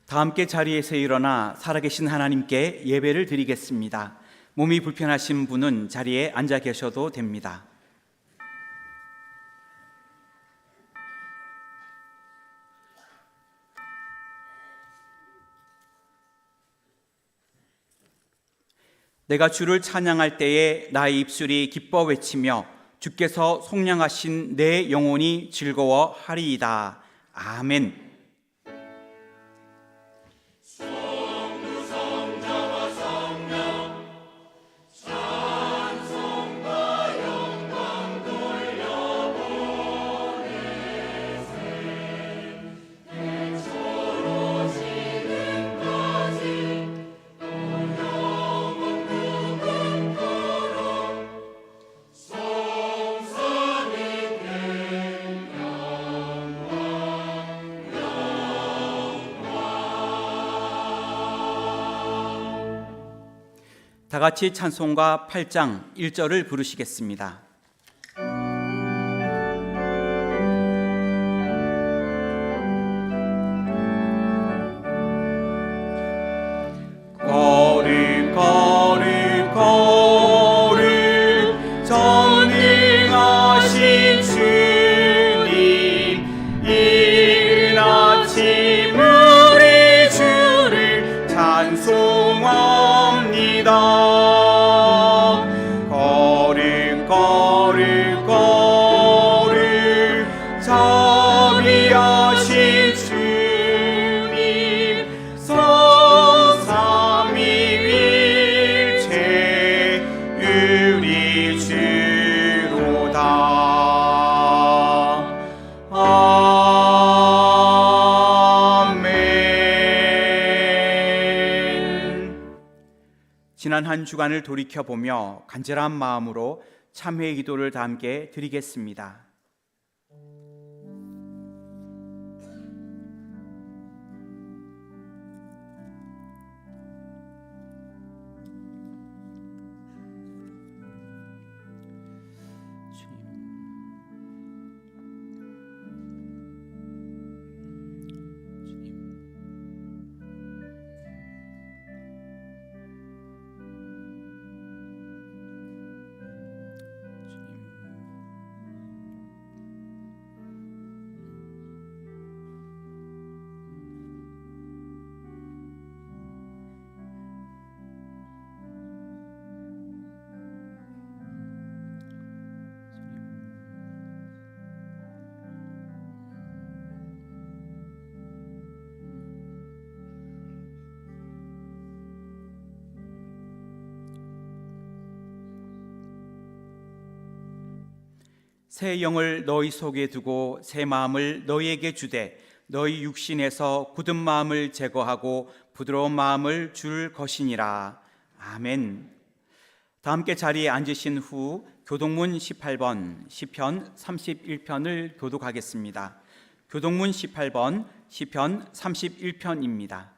다 함께 자리에서 일어나 살아계신 하나님께 예배를 드리겠습니다. 몸이 불편하신 분은 자리에 앉아 계셔도 됩니다. 내가 주를 찬양할 때에 나의 입술이 기뻐 외치며 주께서 속량하신 내 영혼이 즐거워하리이다. 아멘. 다 같이 찬송가 8장 1절을 부르시겠습니다. 거룩 거룩 거룩 전능하신 주님, 이른 아침 우리 주를 찬송합니다. 지난 한 주간을 돌이켜보며 간절한 마음으로 참회의 기도를 다 함께 드리겠습니다. 새 영을 너희 속에 두고 새 마음을 너희에게 주되 너희 육신에서 굳은 마음을 제거하고 부드러운 마음을 줄 것이니라. 아멘. 다 함께 자리에 앉으신 후 교동문 18번 시편 31편을 교독하겠습니다. 교동문 18번 시편 31편입니다.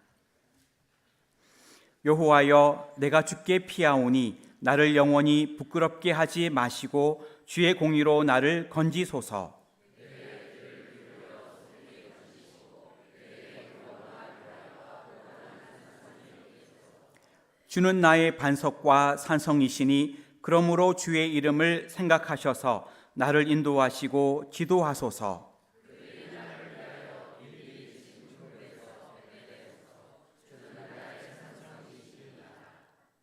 여호와여, 내가 주께 피하오니 나를 영원히 부끄럽게 하지 마시고 주의 공의로 나를 건지소서. 주는 나의 반석과 산성이시니 그러므로 주의 이름을 생각하셔서 나를 인도하시고 지도하소서.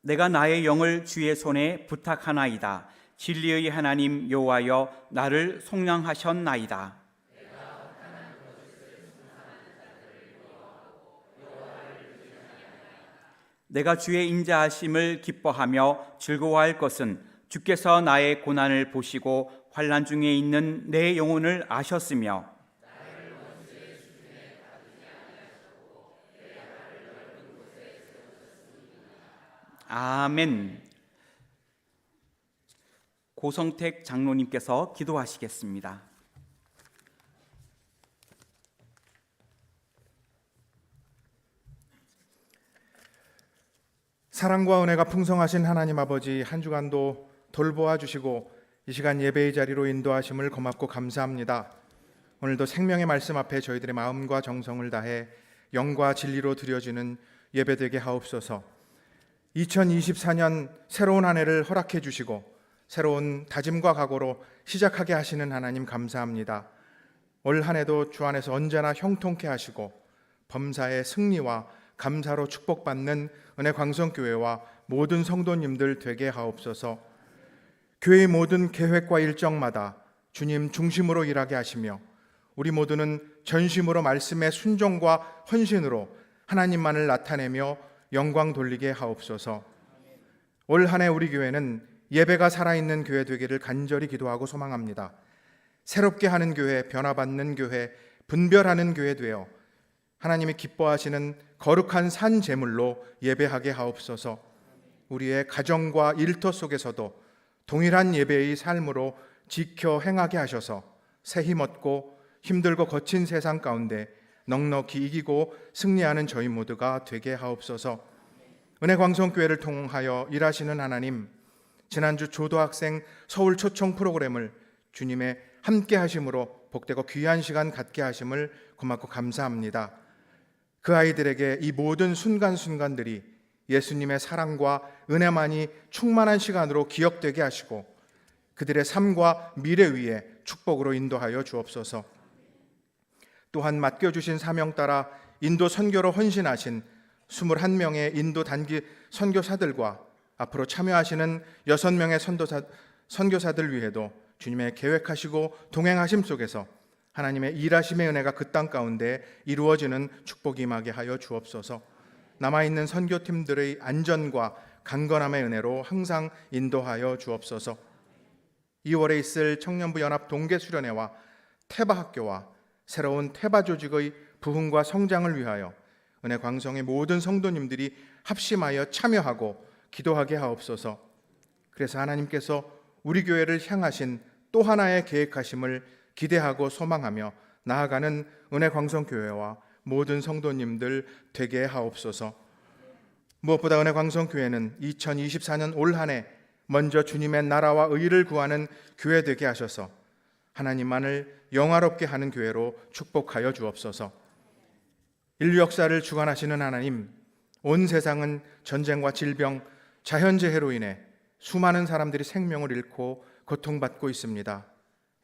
내가 나의 영을 주의 손에 부탁하나이다. 진리의 하나님 여호와여, 나를 속량하셨나이다. 내가 주의 인자하심을 기뻐하며 즐거워할 것은 주께서 나의 고난을 보시고 환난 중에 있는 내 영혼을 아셨으며 아멘. 고성택 장로님께서 기도하시겠습니다. 사랑과 은혜가 풍성하신 하나님 아버지, 한 주간도 돌보아 주시고 이 시간 예배의 자리로 인도하심을 고맙고 감사합니다. 오늘도 생명의 말씀 앞에 저희들의 마음과 정성을 다해 영과 진리로 드려지는 예배되게 하옵소서. 2024년 새로운 한 해를 허락해 주시고 새로운 다짐과 각오로 시작하게 하시는 하나님 감사합니다. 올 한 해도 주 안에서 언제나 형통케 하시고 범사의 승리와 감사로 축복받는 은혜광성교회와 모든 성도님들 되게 하옵소서. 교회의 모든 계획과 일정마다 주님 중심으로 일하게 하시며 우리 모두는 전심으로 말씀의 순종과 헌신으로 하나님만을 나타내며 영광 돌리게 하옵소서. 올 한 해 우리 교회는 예배가 살아있는 교회 되기를 간절히 기도하고 소망합니다. 새롭게 하는 교회, 변화받는 교회, 분별하는 교회 되어 하나님이 기뻐하시는 거룩한 산 제물로 예배하게 하옵소서. 우리의 가정과 일터 속에서도 동일한 예배의 삶으로 지켜 행하게 하셔서 새 힘 얻고 힘들고 거친 세상 가운데 넉넉히 이기고 승리하는 저희 모두가 되게 하옵소서. 은혜광성교회를 통하여 일하시는 하나님, 지난주 조도학생 서울 초청 프로그램을 주님의 함께 하심으로 복되고 귀한 시간 갖게 하심을 고맙고 감사합니다. 그 아이들에게 이 모든 순간순간들이 예수님의 사랑과 은혜만이 충만한 시간으로 기억되게 하시고 그들의 삶과 미래 위에 축복으로 인도하여 주옵소서. 또한 맡겨주신 사명 따라 인도 선교로 헌신하신 21명의 인도 단기 선교사들과 앞으로 참여하시는 6명의 선교사들 위에도 주님의 계획하시고 동행하심 속에서 하나님의 일하심의 은혜가 그 땅 가운데 이루어지는 축복이 임하게 하여 주옵소서. 남아있는 선교팀들의 안전과 강건함의 은혜로 항상 인도하여 주옵소서. 2월에 있을 청년부 연합 동계 수련회와 태바 학교와 새로운 태바 조직의 부흥과 성장을 위하여 은혜 광성의 모든 성도님들이 합심하여 참여하고 기도하게 하옵소서. 그래서 하나님께서 우리 교회를 향하신 또 하나의 계획하심을 기대하고 소망하며 나아가는 은혜 광성교회와 모든 성도님들 되게 하옵소서. 무엇보다 은혜 광성교회는 2024년 올 한 해 먼저 주님의 나라와 의를 구하는 교회 되게 하셔서 하나님만을 영화롭게 하는 교회로 축복하여 주옵소서. 인류 역사를 주관하시는 하나님, 온 세상은 전쟁과 질병, 자연재해로 인해 수많은 사람들이 생명을 잃고 고통받고 있습니다.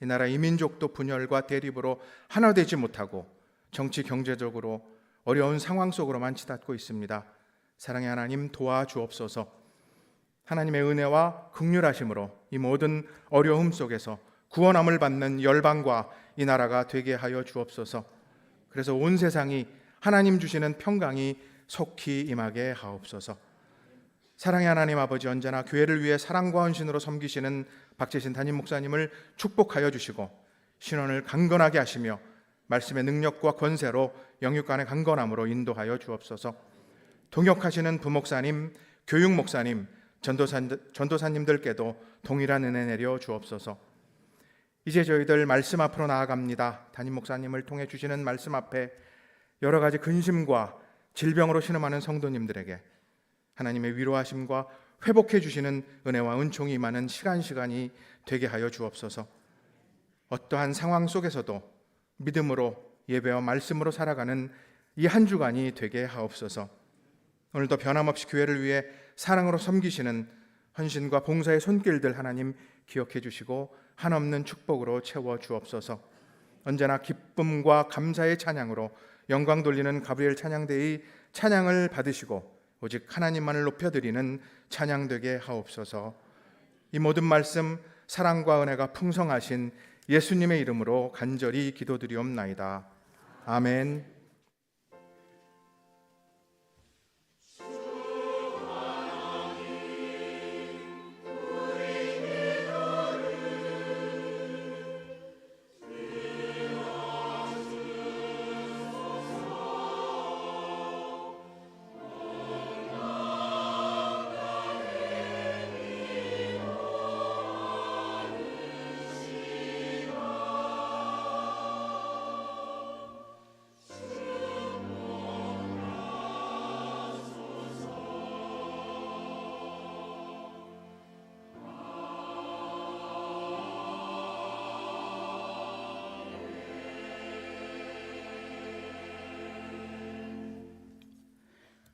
이 나라 이민족도 분열과 대립으로 하나 되지 못하고 정치 경제적으로 어려운 상황 속으로만 치닫고 있습니다. 사랑의 하나님 도와주옵소서. 하나님의 은혜와 긍휼하심으로 이 모든 어려움 속에서 구원함을 받는 열방과 이 나라가 되게 하여 주옵소서. 그래서 온 세상이 하나님 주시는 평강이 속히 임하게 하옵소서. 사랑의 하나님 아버지, 언제나 교회를 위해 사랑과 헌신으로 섬기시는 박재신 담임 목사님을 축복하여 주시고 신원을 강건하게 하시며 말씀의 능력과 권세로 영육간의 강건함으로 인도하여 주옵소서. 동역하시는 부목사님, 교육목사님, 전도사님들께도 동일한 은혜 내려 주옵소서. 이제 저희들 말씀 앞으로 나아갑니다. 담임 목사님을 통해 주시는 말씀 앞에 여러 가지 근심과 질병으로 신음하는 성도님들에게 하나님의 위로하심과 회복해 주시는 은혜와 은총이 임하는 시간이 되게 하여 주옵소서. 어떠한 상황 속에서도 믿음으로 예배와 말씀으로 살아가는 이 한 주간이 되게 하옵소서. 오늘도 변함없이 교회를 위해 사랑으로 섬기시는 헌신과 봉사의 손길들 하나님 기억해 주시고 한없는 축복으로 채워 주옵소서. 언제나 기쁨과 감사의 찬양으로 영광 돌리는 가브리엘 찬양대의 찬양을 받으시고 오직 하나님만을 높여드리는 찬양되게 하옵소서. 이 모든 말씀 사랑과 은혜가 풍성하신 예수님의 이름으로 간절히 기도드리옵나이다. 아멘.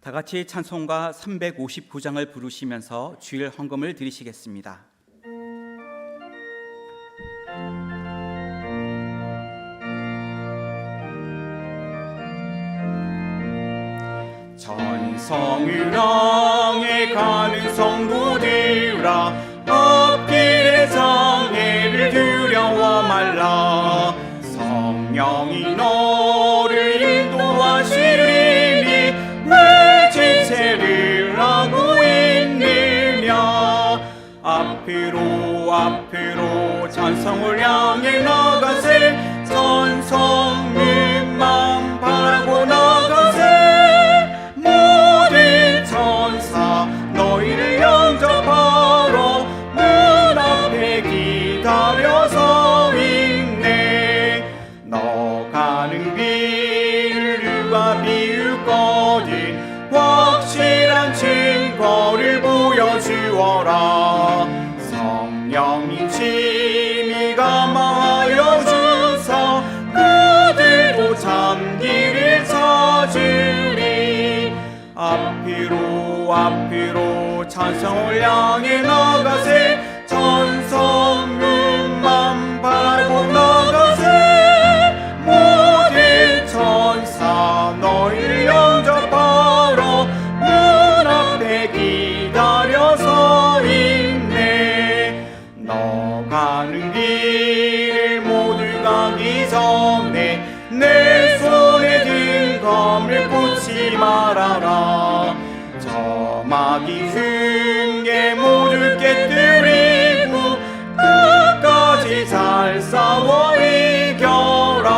다 같이 찬송가 359장을 부르시면서 주일 헌금을 드리시겠습니다. 천성을 향해 가는 성도들아, 앞길의 장애를 두려워 말라. 성령이 너를 인도하시리니 왜 지체를 하고 있느냐. 앞으로 찬성을 향해 나가세. 천성문만 바라고 나가세. 모든 천사 너희를 영접하러 문 앞에 기다려서 있네. 너 가는 길을 누가 비웃거든 확실한 증거를 보여주어라. 성령이 침이 감하여 주사 그들도 참기를 찾으리. 앞으로 찬성을 향해 나가세. 천성문만 바라고 나가세. 모든 천사 너희를 영접하러 문 앞에 기다려서 있네. 너 가는 길을 모두 가기 전에 내 손에 든 검을 꽂지 말아라. 저 마귀 흉계 모두 깨뜨리고 끝까지 잘 싸워 이겨라.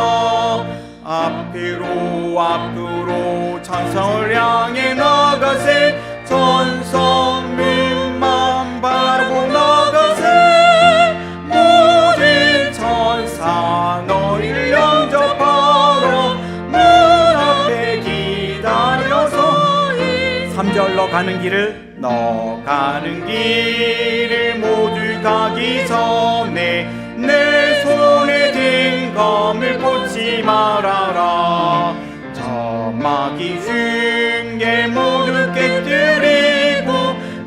앞으로 찬성을 향해 나가세. 천성문만 바라고 나가세. 모든 천사 너희를 영접하러 문 앞에 기다려서 3절로 가는 길을 너 가는 길을 모두 가기 전에 내 손에 든 검을 꽂지 말아라. 저 마귀 흉계 모두 깨뜨리고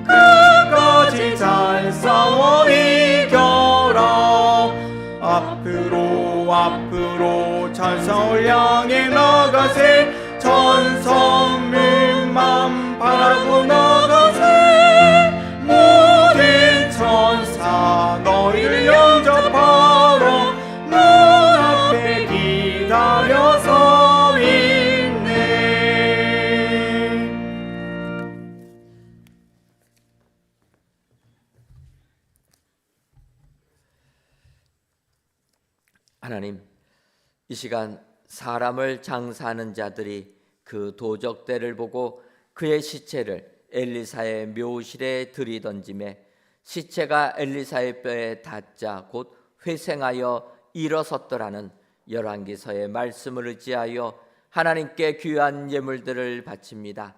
끝까지 잘 싸워 이겨라. 앞으로 찬성을 향해 나가세. 천성문만 바라고 나가세. 모든 천사 너희를 영접하러 문 앞에 기다려서 있네. 하나님, 이 시간 사람을 장사하는 자들이 그 도적대를 보고 그의 시체를 엘리사의 묘실에 들이던짐에 시체가 엘리사의 뼈에 닿자 곧 회생하여 일어섰더라는 열왕기서의 말씀을 의지하여 하나님께 귀한 예물들을 바칩니다.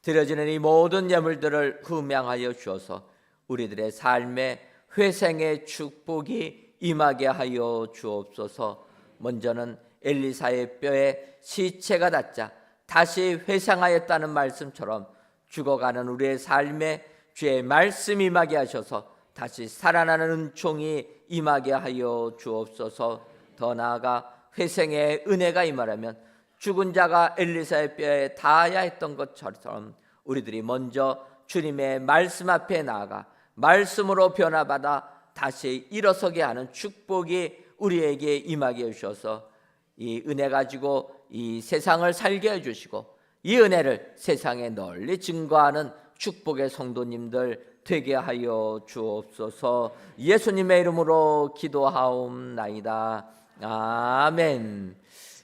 드려지는 이 모든 예물들을 흠양하여 주어서 우리들의 삶에 회생의 축복이 임하게 하여 주옵소서. 먼저는 엘리사의 뼈에 시체가 닿자 다시 회생하였다는 말씀처럼 죽어가는 우리의 삶에 주의 말씀이 임하게 하셔서 다시 살아나는 은총이 임하게 하여 주옵소서. 더 나아가 회생의 은혜가 임하려면 죽은 자가 엘리사의 뼈에 닿아야 했던 것처럼 우리들이 먼저 주님의 말씀 앞에 나아가 말씀으로 변화받아 다시 일어서게 하는 축복이 우리에게 임하게 해주셔서 이 은혜 가지고 이 세상을 살게 해주시고 이 은혜를 세상에 널리 증거하는 축복의 성도님들 되게 하여 주옵소서. 예수님의 이름으로 기도하옵나이다. 아멘.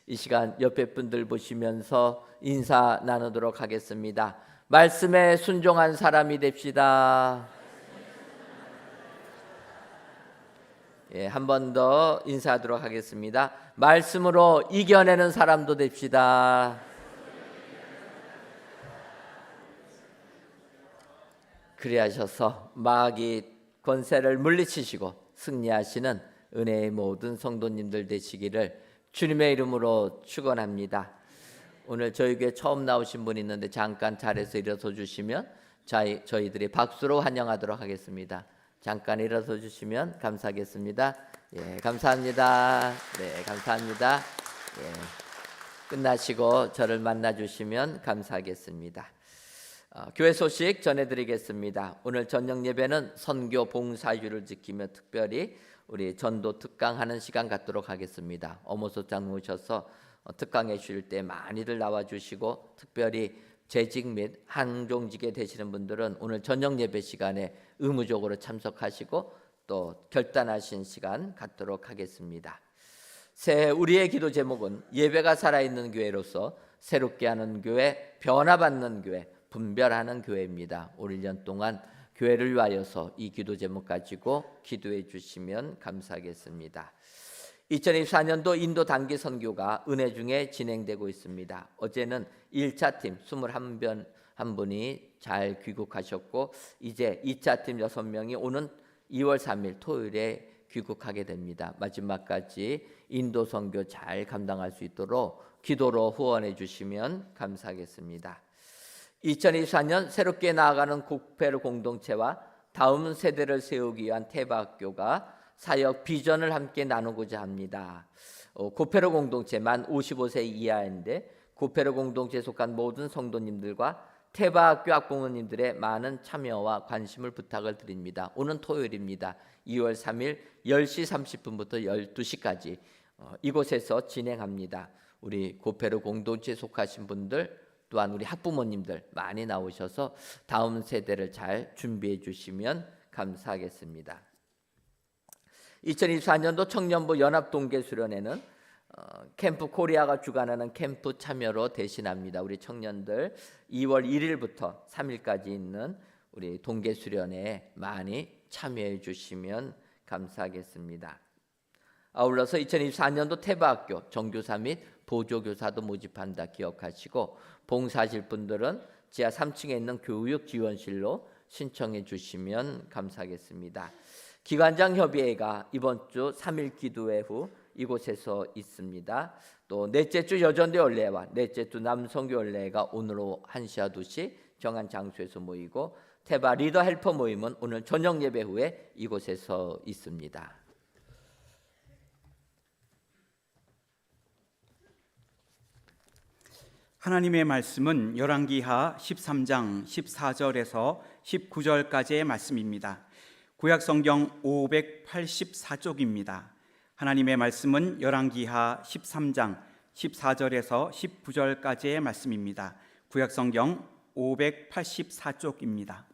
이 시간 옆에 분들 보시면서 인사 나누도록 하겠습니다. 말씀에 순종한 사람이 됩시다. 한 번 더 인사하도록 하겠습니다. 말씀으로 이겨내는 사람도 됩시다. 그리 하셔서 마귀 권세를 물리치시고 승리하시는 은혜의 모든 성도님들 되시기를 주님의 이름으로 축원합니다. 오늘 저희 교회 처음 나오신 분이 있는데 잠깐 자리에서 일어서 주시면 저희들이 박수로 환영하도록 하겠습니다. 잠깐 일어서 주시면 감사하겠습니다. 예, 감사합니다. 네, 감사합니다. 예, 끝나시고 저를 만나 주시면 감사하겠습니다. 교회 소식 전해드리겠습니다. 오늘 저녁 예배는 선교 봉사주를 지키며 특별히 우리 전도 특강하는 시간 갖도록 하겠습니다. 어모소장 오셔서 특강해 주실 때 많이들 나와주시고 특별히 재직 및 항종직에 되시는 분들은 오늘 저녁 예배 시간에 의무적으로 참석하시고 또 결단하신 시간 갖도록 하겠습니다. 새해 우리의 기도 제목은 예배가 살아있는 교회로서 새롭게 하는 교회, 변화받는 교회, 분별하는 교회입니다. 올 1년 동안 교회를 위하여서 이 기도 제목 가지고 기도해 주시면 감사하겠습니다. 2024년도 인도 단기 선교가 은혜 중에 진행되고 있습니다. 어제는 1차 팀 21분이 잘 귀국하셨고 이제 2차 팀 6명이 오는 2월 3일 토요일에 귀국하게 됩니다. 마지막까지 인도 선교 잘 감당할 수 있도록 기도로 후원해 주시면 감사하겠습니다. 2024년 새롭게 나아가는 고페르 공동체와 다음 세대를 세우기 위한 태바학교가 사역 비전을 함께 나누고자 합니다. 고페르 공동체 만 55세 이하인데 고페르 공동체에 속한 모든 성도님들과 태바학교 학부모님들의 많은 참여와 관심을 부탁을 드립니다. 오는 토요일입니다. 2월 3일 10시 30분부터 12시까지 이곳에서 진행합니다. 우리 고페르 공동체에 속하신 분들 또한 우리 학부모님들 많이 나오셔서 다음 세대를 잘 준비해 주시면 감사하겠습니다. 2024년도 청년부 연합동계수련회는 캠프 코리아가 주관하는 캠프 참여로 대신합니다. 우리 청년들 2월 1일부터 3일까지 있는 우리 동계수련회에 많이 참여해 주시면 감사하겠습니다. 아울러서 2024년도 태바학교 정교사 및 보조교사도 모집한다 기억하시고 봉사하실 분들은 지하 3층에 있는 교육지원실로 신청해 주시면 감사하겠습니다. 기관장 협의회가 이번 주 3일 기도회 후 이곳에서 있습니다. 또 넷째 주 여전대 연례와 넷째 주 남성교 연례가 오늘 오후 1시와 2시 정한 장소에서 모이고 태바 리더 헬퍼 모임은 오늘 저녁 예배 후에 이곳에서 있습니다. 하나님의 말씀은 열왕기하 13장 14절에서 19절까지의 말씀입니다. 구약성경 584쪽입니다. 하나님의 말씀은 열왕기하 13장 14절에서 19절까지의 말씀입니다. 구약성경 584쪽입니다.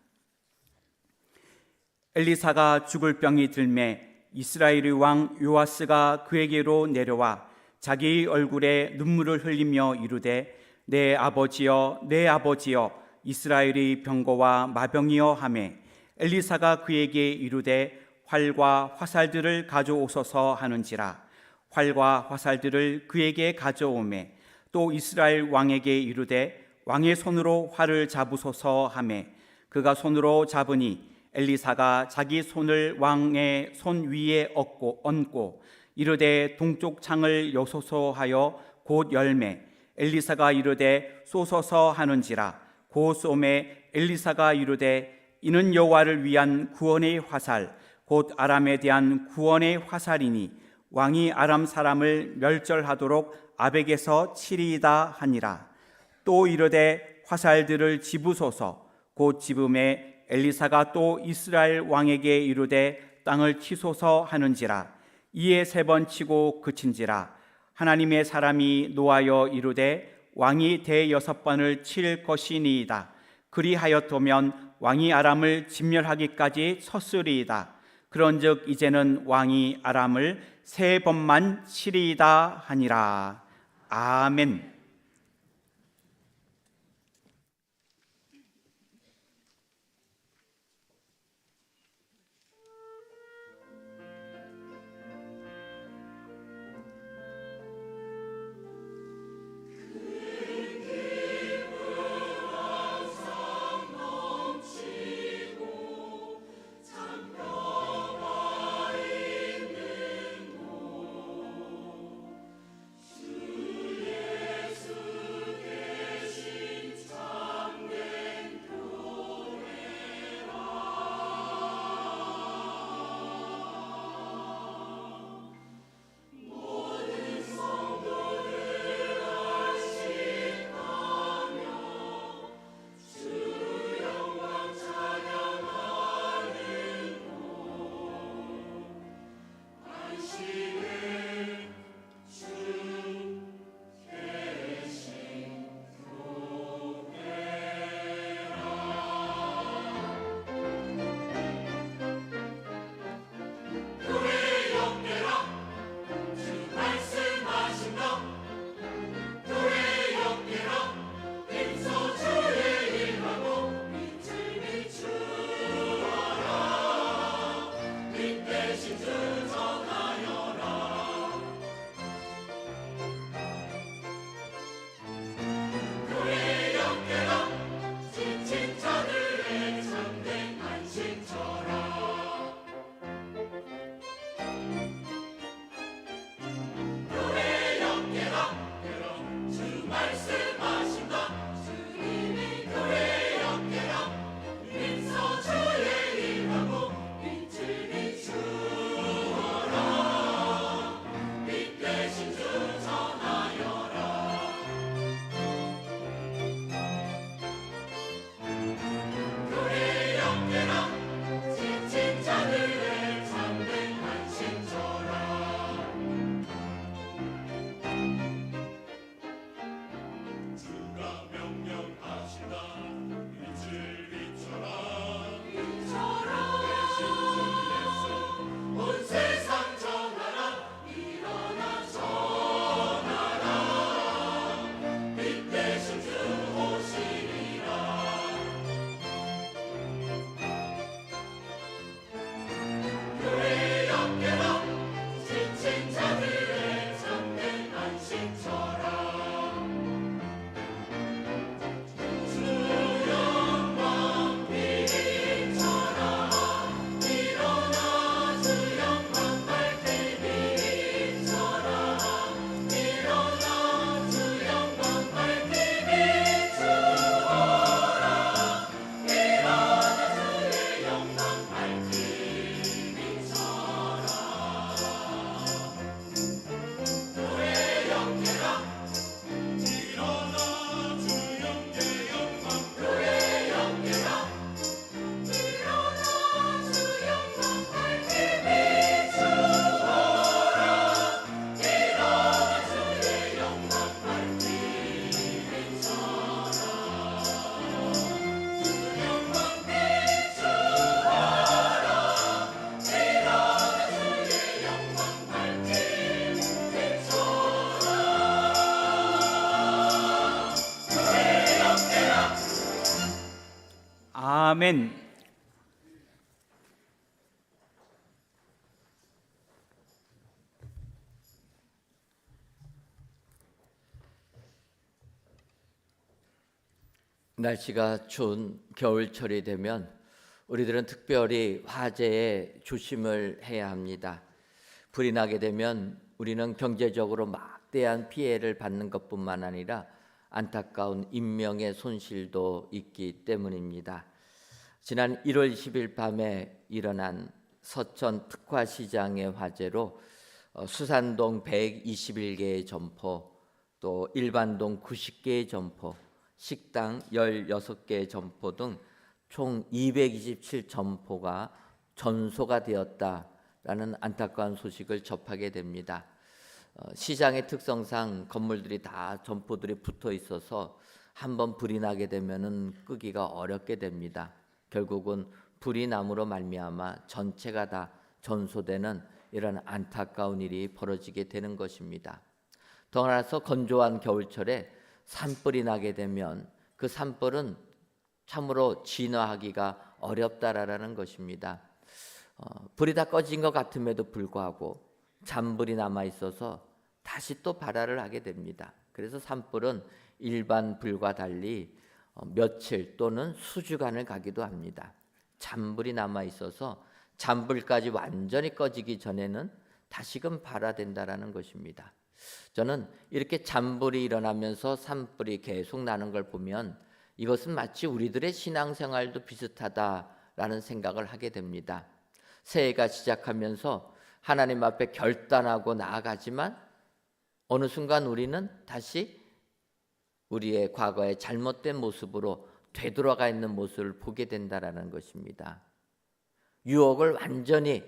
엘리사가 죽을 병이 들매 이스라엘의 왕 요아스가 그에게로 내려와 자기의 얼굴에 눈물을 흘리며 이르되 내 아버지여 내 아버지여 이스라엘의 병거와 마병이여 하매 엘리사가 그에게 이르되 활과 화살들을 가져오소서 하는지라 활과 화살들을 그에게 가져오매 또 이스라엘 왕에게 이르되 왕의 손으로 활을 잡으소서 하매 그가 손으로 잡으니 엘리사가 자기 손을 왕의 손 위에 얹고 이르되 동쪽 창을 여소서 하여 곧 열매 엘리사가 이르되 쏘소서 하는지라 곧 쏘매 엘리사가 이르되 이는 여호와를 위한 구원의 화살 곧 아람에 대한 구원의 화살이니 왕이 아람 사람을 멸절하도록 아벡에서 치리이다 하니라. 또 이르되 화살들을 집으소서 곧 집음에 엘리사가 또 이스라엘 왕에게 이르되 땅을 치소서 하는지라. 이에 3번 치고 그친지라. 하나님의 사람이 노하여 이르되 왕이 대6번을 칠 것이니이다. 그리하였더면 왕이 아람을 진멸하기까지 섰으리이다. 그런즉 이제는 왕이 아람을 3번만 치리이다 하니라. 아멘. 아멘. 날씨가 추운 겨울철이 되면 우리들은 특별히 화재에 조심을 해야 합니다. 불이 나게 되면 우리는 경제적으로 막대한 피해를 받는 것뿐만 아니라 안타까운 인명의 손실도 있기 때문입니다. 지난 1월 20일 밤에 일어난 서천 특화시장의 화재로 수산동 121개의 점포, 또 일반동 90개의 점포, 식당 16개의 점포 등 총 227점포가 전소가 되었다라는 안타까운 소식을 접하게 됩니다. 시장의 특성상 건물들이 다 점포들이 붙어 있어서 한번 불이 나게 되면은 끄기가 어렵게 됩니다. 결국은 불이 남으로 말미암아 전체가 다 전소되는 이런 안타까운 일이 벌어지게 되는 것입니다. 더 나아가서 건조한 겨울철에 산불이 나게 되면 그 산불은 참으로 진화하기가 어렵다라는 것입니다. 불이 다 꺼진 것 같음에도 불구하고 잔불이 남아 있어서 다시 또 발화를 하게 됩니다. 그래서 산불은 일반 불과 달리 며칠 또는 수주간을 가기도 합니다. 잔불이 남아 있어서 잔불까지 완전히 꺼지기 전에는 다시금 발화된다라는 것입니다. 저는 이렇게 잔불이 일어나면서 산불이 계속 나는 걸 보면 이것은 마치 우리들의 신앙생활도 비슷하다라는 생각을 하게 됩니다. 새해가 시작하면서 하나님 앞에 결단하고 나아가지만 어느 순간 우리는 다시 우리의 과거의 잘못된 모습으로 되돌아가 있는 모습을 보게 된다라는 것입니다. 유혹을 완전히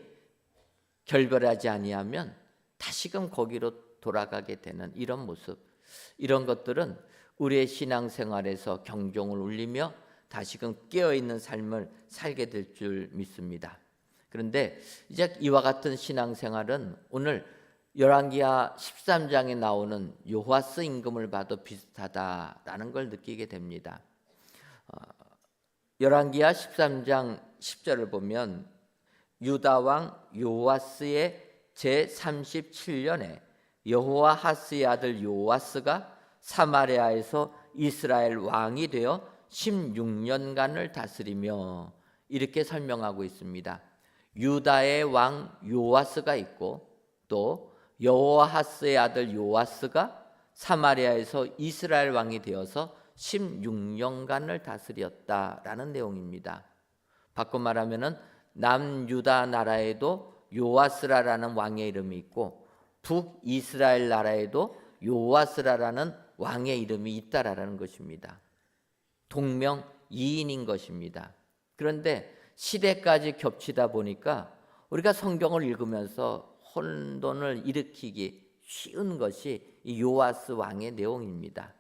결별하지 아니하면 다시금 거기로 돌아가게 되는 이런 모습, 이런 것들은 우리의 신앙생활에서 경종을 울리며 다시금 깨어있는 삶을 살게 될 줄 믿습니다. 그런데 이제 이와 같은 신앙생활은 오늘 열왕기하 13장에 나오는 요아스 임금을 봐도 비슷하다라는 걸 느끼게 됩니다. 열왕기하 13장 10절을 보면 유다 왕 요아스의 제37년에 여호아하스의 아들 요아스가 사마리아에서 이스라엘 왕이 되어 16년간을 다스리며 이렇게 설명하고 있습니다. 유다의 왕 요아스가 있고 또 여호아하스의 아들 요아스가 사마리아에서 이스라엘 왕이 되어서 16년간을 다스렸다라는 내용입니다. 바꿔 말하면은 남유다 나라에도 요아스라라는 왕의 이름이 있고 북이스라엘 나라에도 요아스라라는 왕의 이름이 있다라는 것입니다. 동명이인인 것입니다. 그런데 시대까지 겹치다 보니까 우리가 성경을 읽으면서 혼돈을 일으키기 쉬운 것이 이 요아스 왕의 내용입니다.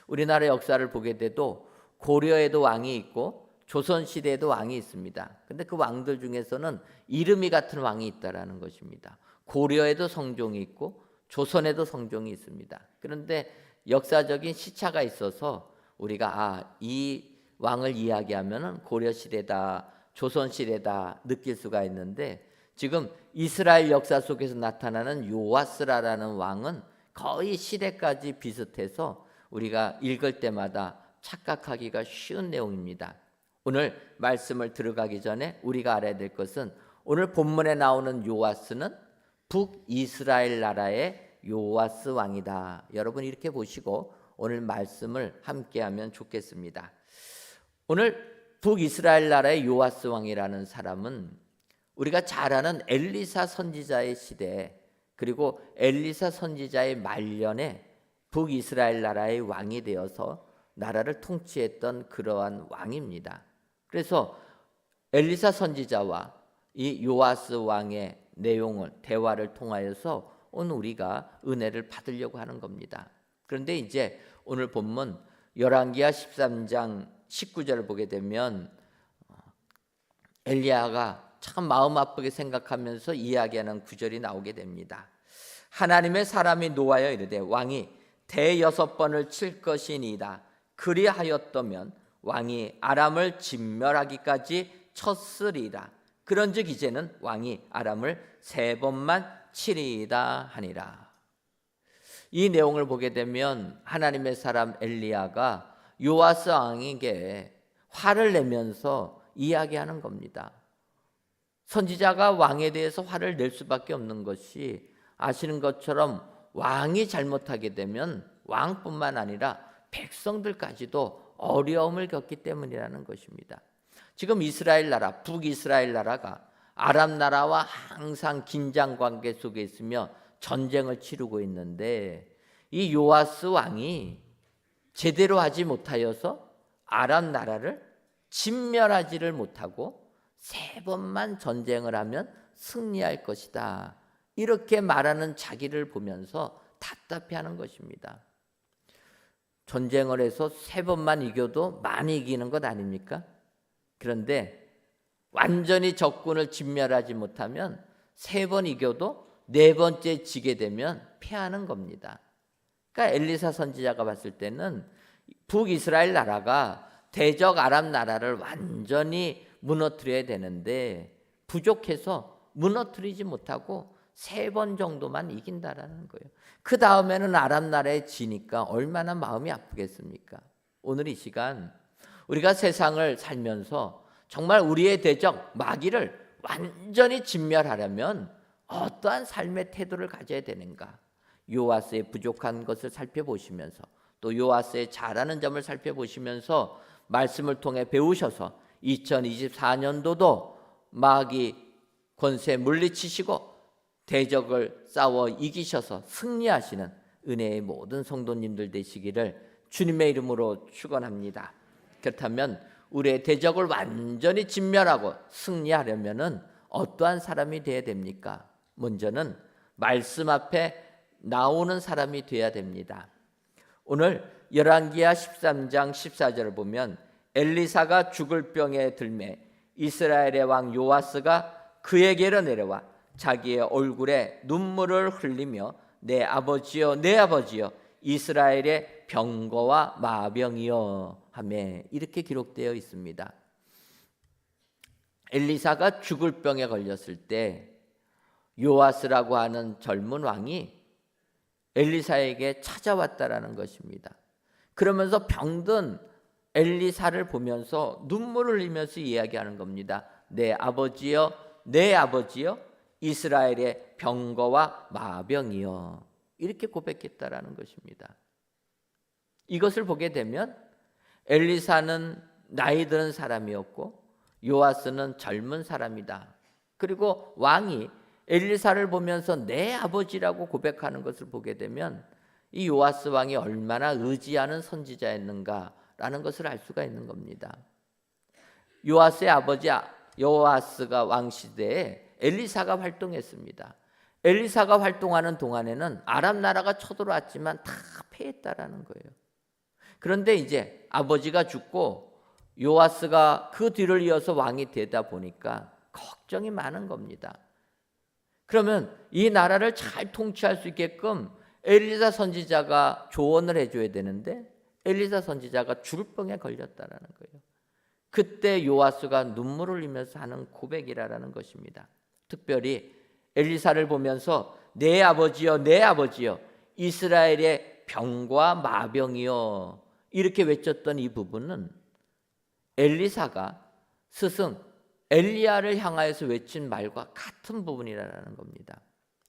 우리나라 역사를 보게 돼도 고려에도 왕이 있고 조선시대에도 왕이 있습니다. 근데 그 왕들 중에서는 이름이 같은 왕이 있다라는 것입니다. 고려에도 성종이 있고 조선에도 성종이 있습니다. 그런데 역사적인 시차가 있어서 우리가 이 왕을 이야기하면 고려시대다, 조선시대다 느낄 수가 있는데 지금 이스라엘 역사 속에서 나타나는 요아스라라는 왕은 거의 시대까지 비슷해서 우리가 읽을 때마다 착각하기가 쉬운 내용입니다. 오늘 말씀을 들어가기 전에 우리가 알아야 될 것은 오늘 본문에 나오는 요아스는 북이스라엘 나라의 요아스 왕이다. 여러분 이렇게 보시고 오늘 말씀을 함께하면 좋겠습니다. 오늘 북이스라엘 나라의 요아스 왕이라는 사람은 우리가 잘 아는 엘리사 선지자의 시대 그리고 엘리사 선지자의 말년에 북이스라엘 나라의 왕이 되어서 나라를 통치했던 그러한 왕입니다. 그래서 엘리사 선지자와 이 요아스 왕의 내용을 대화를 통하여서 오늘 우리가 은혜를 받으려고 하는 겁니다. 그런데 이제 오늘 본문 열왕기하 13장 19절을 보게 되면 엘리야가 참 마음 아프게 생각하면서 이야기하는 구절이 나오게 됩니다. 하나님의 사람이 노하여 이르되 왕이 대여섯 번을 칠 것이니이다. 그리하였다면 왕이 아람을 진멸하기까지 쳤으리라. 그런즉 이제는 왕이 아람을 3번만 치리이다 하니라. 이 내용을 보게 되면 하나님의 사람 엘리야가 요아스 왕에게 화를 내면서 이야기하는 겁니다. 선지자가 왕에 대해서 화를 낼 수밖에 없는 것이, 아시는 것처럼 왕이 잘못하게 되면 왕뿐만 아니라 백성들까지도 어려움을 겪기 때문이라는 것입니다. 지금 이스라엘 나라, 북이스라엘 나라가 아람 나라와 항상 긴장 관계 속에 있으며 전쟁을 치르고 있는데, 이 요아스 왕이 제대로 하지 못하여서 아람 나라를 진멸하지를 못하고 3번만 전쟁을 하면 승리할 것이다, 이렇게 말하는 자기를 보면서 답답해하는 것입니다. 전쟁을 해서 3번만 이겨도 많이 이기는 것 아닙니까? 그런데 완전히 적군을 진멸하지 못하면 3번 이겨도 4번째 지게 되면 패하는 겁니다. 그러니까 엘리사 선지자가 봤을 때는 북이스라엘 나라가 대적 아람 나라를 완전히 무너뜨려야 되는데 부족해서 무너뜨리지 못하고 3번 정도만 이긴다라는 거예요. 그 다음에는 아람 나라에 지니까 얼마나 마음이 아프겠습니까? 오늘 이 시간 우리가 세상을 살면서 정말 우리의 대적 마귀를 완전히 진멸하려면 어떠한 삶의 태도를 가져야 되는가? 요아스의 부족한 것을 살펴보시면서, 또 요아스의 잘하는 점을 살펴보시면서 말씀을 통해 배우셔서 2024년도도 마귀 권세 물리치시고 대적을 싸워 이기셔서 승리하시는 은혜의 모든 성도님들 되시기를 주님의 이름으로 축원합니다. 그렇다면 우리의 대적을 완전히 진멸하고 승리하려면은 어떠한 사람이 되어야 됩니까? 먼저는 말씀 앞에 나오는 사람이 되어야 됩니다. 오늘 열왕기하 13장 14절을 보면 엘리사가 죽을 병에 들매 이스라엘의 왕 요아스가 그에게로 내려와 자기의 얼굴에 눈물을 흘리며 내 아버지여 내 아버지여 이스라엘의 병거와 마병이여 하며 이렇게 기록되어 있습니다. 엘리사가 죽을 병에 걸렸을 때 요아스라고 하는 젊은 왕이 엘리사에게 찾아왔다라는 것입니다. 그러면서 병든 엘리사를 보면서 눈물을 흘리면서 이야기하는 겁니다. 내 아버지여 내 아버지여 이스라엘의 병거와 마병이여, 이렇게 고백했다라는 것입니다. 이것을 보게 되면 엘리사는 나이 드는 사람이었고 요아스는 젊은 사람이다. 그리고 왕이 엘리사를 보면서 내 아버지라고 고백하는 것을 보게 되면 이 요아스 왕이 얼마나 의지하는 선지자였는가라는 것을 알 수가 있는 겁니다. 요아스의 아버지 요아스가 왕 시대에 엘리사가 활동했습니다. 엘리사가 활동하는 동안에는 아람 나라가 쳐들어왔지만 다 패했다라는 거예요. 그런데 이제 아버지가 죽고 요아스가 그 뒤를 이어서 왕이 되다 보니까 걱정이 많은 겁니다. 그러면 이 나라를 잘 통치할 수 있게끔 엘리사 선지자가 조언을 해줘야 되는데 엘리사 선지자가 죽을 병에 걸렸다라는 거예요. 그때 요아스가 눈물을 흘리면서 하는 고백이라는 것입니다. 특별히 엘리사를 보면서 내 아버지여 내 아버지여 이스라엘의 병과 마병이여 이렇게 외쳤던 이 부분은 엘리사가 스승 엘리야를 향하여서 외친 말과 같은 부분이라는 겁니다.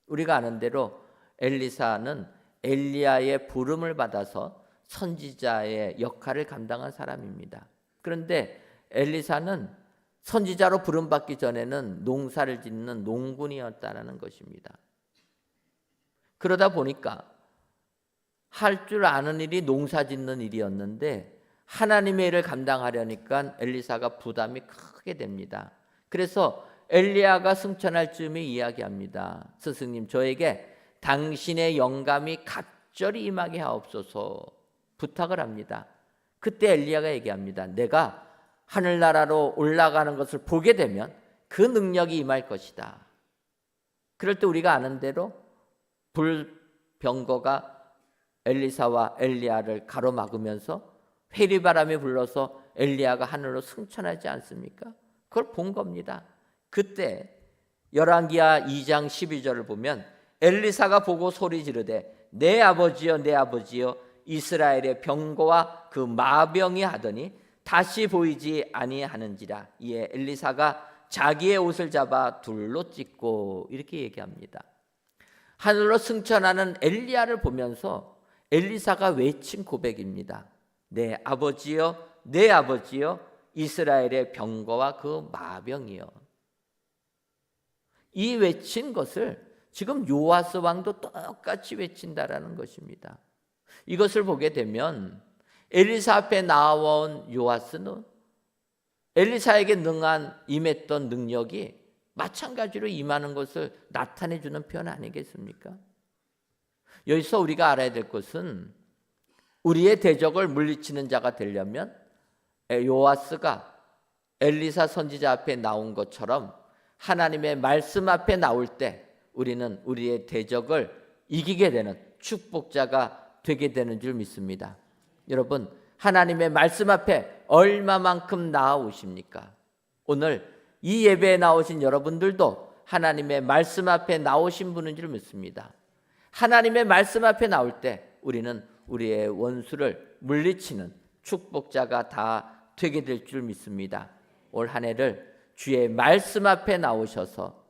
우리가 아는 대로 엘리사는 엘리야의 부름을 받아서 선지자의 역할을 감당한 사람입니다. 그런데 엘리사는 선지자로 부름받기 전에는 농사를 짓는 농군이었다는 것입니다. 그러다 보니까 할 줄 아는 일이 농사 짓는 일이었는데 하나님의 일을 감당하려니까 엘리사가 부담이 크게 됩니다. 그래서 엘리야가 승천할 즈음에 이야기합니다. 스승님, 저에게 당신의 영감이 갑절히 임하게 하옵소서 부탁을 합니다. 그때 엘리야가 얘기합니다. 내가 하늘나라로 올라가는 것을 보게 되면 그 능력이 임할 것이다. 그럴 때 우리가 아는 대로 불병거가 엘리사와 엘리야를 가로막으면서 회리바람이 불러서 엘리야가 하늘로 승천하지 않습니까? 그걸 본 겁니다. 그때 열왕기하 2장 12절을 보면 엘리사가 보고 소리 지르되 내 아버지여 내 아버지여 이스라엘의 병거와 그 마병이 하더니 다시 보이지 아니하는지라. 이에 엘리사가 자기의 옷을 잡아 둘로 찢고 이렇게 얘기합니다. 하늘로 승천하는 엘리야를 보면서 엘리사가 외친 고백입니다. 내 아버지여 내 아버지여 이스라엘의 병거와 그 마병이여. 이 외친 것을 지금 요아스 왕도 똑같이 외친다라는 것입니다. 이것을 보게 되면 엘리사 앞에 나온 요아스는 엘리사에게 임했던 능력이 마찬가지로 임하는 것을 나타내 주는 표현 아니겠습니까? 여기서 우리가 알아야 될 것은 우리의 대적을 물리치는 자가 되려면 요아스가 엘리사 선지자 앞에 나온 것처럼 하나님의 말씀 앞에 나올 때 우리는 우리의 대적을 이기게 되는 축복자가 되게 되는 줄 믿습니다. 여러분, 하나님의 말씀 앞에 얼마만큼 나아오십니까? 오늘 이 예배에 나오신 여러분들도 하나님의 말씀 앞에 나오신 분인 줄 믿습니다. 하나님의 말씀 앞에 나올 때 우리는 우리의 원수를 물리치는 축복자가 다 되게 될 줄 믿습니다. 올 한 해를 주의 말씀 앞에 나오셔서